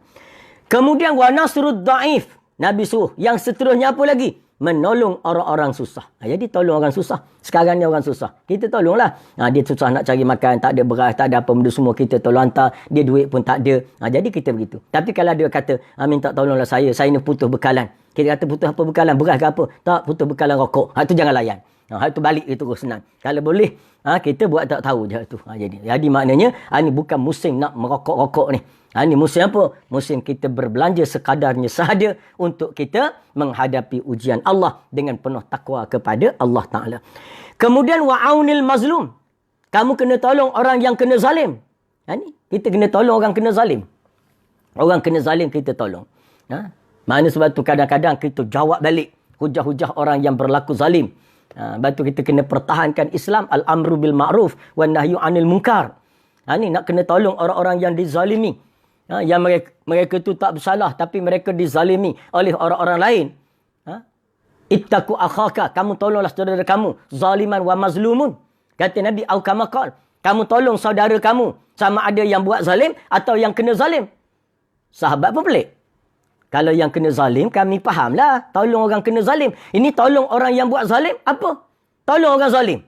Kemudian, wa nasrud da'if. Nabi suruh. Yang seterusnya apa lagi? Menolong orang-orang susah. Jadi tolong orang susah. Sekarang ni orang susah. Kita tolonglah. Dia susah nak cari makan. Tak ada beras, tak ada apa benda semua. Kita tolong hantar. Dia duit pun tak ada. Jadi kita begitu. Tapi kalau dia kata, minta tolonglah saya ni putus bekalan. Kita kata putus apa bekalan? Beras ke apa? Tak, putus bekalan rokok. Itu jangan layan. Itu balik itu terus senang. Kalau boleh, kita buat tak tahu je tu. Jadi maknanya, ini bukan musim nak merokok-rokok ni. Ini musim apa? Musim kita berbelanja sekadarnya sahaja untuk kita menghadapi ujian Allah dengan penuh takwa kepada Allah Ta'ala. Kemudian, wa'aunil mazlum. Kamu kena tolong orang yang kena zalim. Kita kena tolong orang kena zalim. Orang kena zalim kita tolong. Mana sebab tu kadang-kadang kita jawab balik hujah-hujah orang yang berlaku zalim. Lepas tu kita kena pertahankan Islam. Al-amru bil ma'ruf wa nahyu anil munkar. Ni nak kena tolong orang-orang yang dizalimi. Yang mereka tu tak bersalah tapi mereka dizalimi oleh orang-orang lain. Ittaqu akhaka. Kamu tolonglah saudara kamu. Zaliman wa mazlumun. Kata Nabi, au kama qala. Kamu tolong saudara kamu. Sama ada yang buat zalim atau yang kena zalim. Sahabat pun pelik. Kalau yang kena zalim, kami fahamlah. Tolong orang kena zalim. Ini tolong orang yang buat zalim, apa? Tolong orang zalim.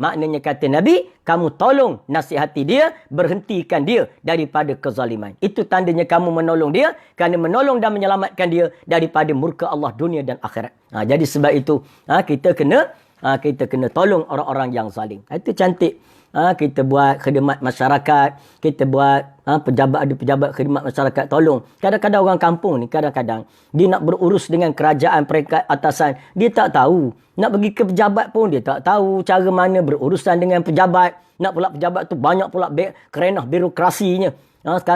Maknanya kata Nabi, kamu tolong nasihati dia, berhentikan dia daripada kezaliman. Itu tandanya kamu menolong dia, kerana menolong dan menyelamatkan dia daripada murka Allah dunia dan akhirat. Jadi sebab itu, kita kena tolong orang-orang yang zalim. Itu cantik. kita buat khidmat masyarakat, kita buat ada pejabat khidmat masyarakat, tolong. Kadang-kadang orang kampung ni, kadang-kadang dia nak berurus dengan kerajaan peringkat atasan, dia tak tahu. Nak pergi ke pejabat pun dia tak tahu cara mana berurusan dengan pejabat. Nak pula pejabat tu banyak pula kerenah birokrasinya.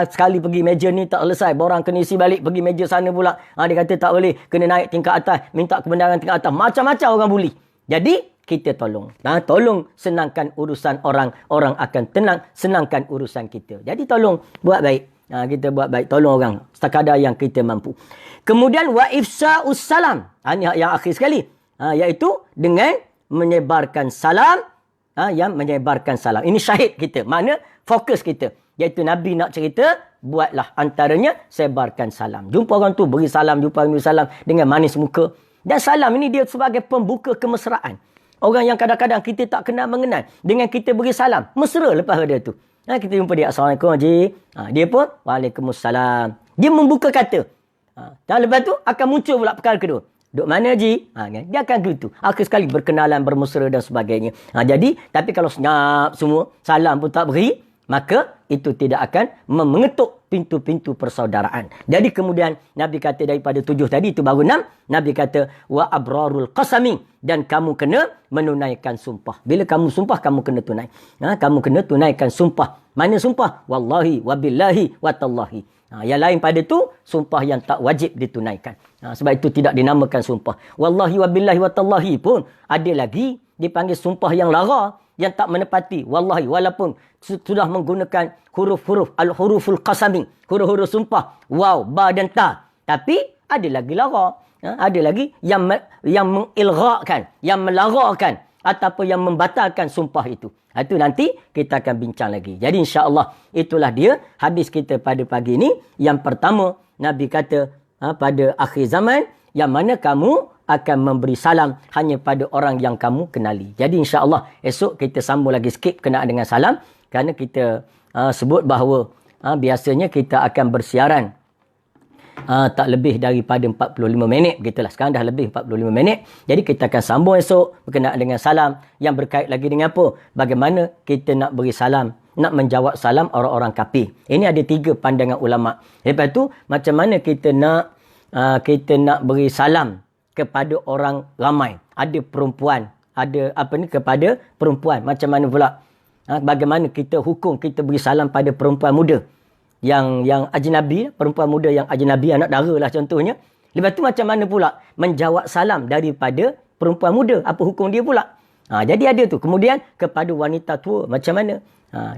Sekali pergi meja ni tak selesai, borang kena isi balik, pergi meja sana pula. Dia kata tak boleh, kena naik tingkat atas, minta kebenaran tingkat atas. Macam-macam orang buli. Jadi, kita tolong. Tolong senangkan urusan orang. Orang akan tenang, senangkan urusan kita. Jadi, tolong buat baik. Kita buat baik, tolong orang sekadar yang kita mampu. Kemudian, wa ifsa'us salam. Ini yang akhir sekali. Iaitu dengan menyebarkan salam. Yang menyebarkan salam. Ini syahid kita. Mana fokus kita. Iaitu Nabi nak cerita, buatlah antaranya, sebarkan salam. Jumpa orang tu, beri salam. Jumpa orang beri salam dengan manis muka. Dan salam ini dia sebagai pembuka kemesraan. Orang yang kadang-kadang kita tak kenal mengenal. Dengan kita beri salam, mesra lepas dia tu. Kita jumpa dia, Assalamualaikum Haji. Dia pun, Waalaikumsalam. Dia membuka kata. Dan lepas tu, akan muncul pula perkara kedua. Duk mana Haji? Kan? Dia akan gitu. Akhir sekali berkenalan, bermesra dan sebagainya. Jadi, tapi kalau senyap semua, salam pun tak beri, maka itu tidak akan mengetuk pintu-pintu persaudaraan. Jadi kemudian Nabi kata daripada 7 tadi, itu baru 6. Nabi kata, wa abrarul qasami. Dan kamu kena menunaikan sumpah. Bila kamu sumpah, kamu kena tunai. Kamu kena tunaikan sumpah. Mana sumpah? Wallahi, wabillahi, watallahi. Yang lain pada tu, sumpah yang tak wajib ditunaikan. Sebab itu tidak dinamakan sumpah. Wallahi, wabillahi, watallahi pun ada lagi dipanggil sumpah yang lara, yang tak menepati. Wallahi, walaupun sudah menggunakan huruf-huruf al-huruful qasami, huruf-huruf sumpah, waw, ba dan ta. Tapi ada lagi lara. Ada lagi yang mengilghakan, yang melarakan ataupun yang membatalkan sumpah itu. Itu nanti kita akan bincang lagi. Jadi insya-Allah itulah dia hadis kita pada pagi ini. Yang pertama, Nabi kata pada akhir zaman, yang mana kamu akan memberi salam hanya pada orang yang kamu kenali. Jadi insya-Allah esok kita sambung lagi sikit berkenaan dengan salam, kerana kita sebut bahawa biasanya kita akan bersiaran tak lebih daripada 45 minit begitulah. Sekarang dah lebih 45 minit. Jadi kita akan sambung esok berkenaan dengan salam yang berkait lagi dengan apa? Bagaimana kita nak beri salam, nak menjawab salam orang-orang kafir. Ini ada 3 pandangan ulama. Lepas tu macam mana kita nak beri salam kepada orang ramai. Ada perempuan, ada kepada perempuan. Macam mana pula? Bagaimana kita hukum kita beri salam pada perempuan muda yang ajnabi, perempuan muda yang ajnabi, anak dara lah contohnya. Lepas tu macam mana pula menjawab salam daripada perempuan muda? Apa hukum dia pula? Jadi ada tu. Kemudian kepada wanita tua macam mana?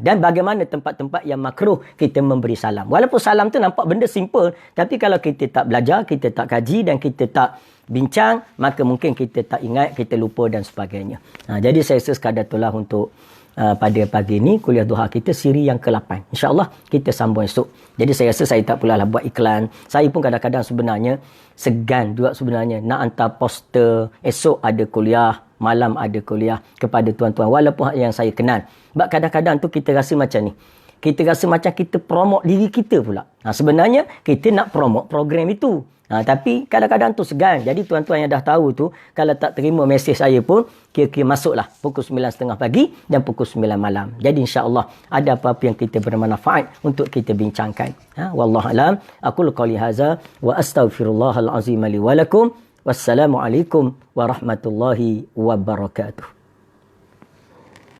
Dan bagaimana tempat-tempat yang makruh kita memberi salam. Walaupun salam tu nampak benda simple, tapi kalau kita tak belajar, kita tak kaji dan kita tak bincang, maka mungkin kita tak ingat, kita lupa dan sebagainya. Jadi saya rasa sekadar itulah untuk pada pagi ini kuliah duha kita siri yang ke-8. InsyaAllah kita sambung esok. Jadi saya rasa saya tak pula lah buat iklan. Saya pun kadang-kadang sebenarnya segan juga sebenarnya nak hantar poster esok ada kuliah, malam ada kuliah kepada tuan-tuan walaupun yang saya kenal. Sebab kadang-kadang tu kita rasa macam ni. Kita rasa macam kita promote diri kita pula. Sebenarnya kita nak promote program itu. Tapi kadang-kadang tu segan. Jadi tuan-tuan yang dah tahu tu, kalau tak terima mesej saya pun, kira-kira masuklah pukul 9.30 pagi dan pukul 9 malam. Jadi insya-Allah ada apa-apa yang kita bermanfaat untuk kita bincangkan. Wallahu alam. Aqulu qouli hadza wa astaghfirullahal azim li wa lakum. Wassalamualaikum warahmatullahi wabarakatuh.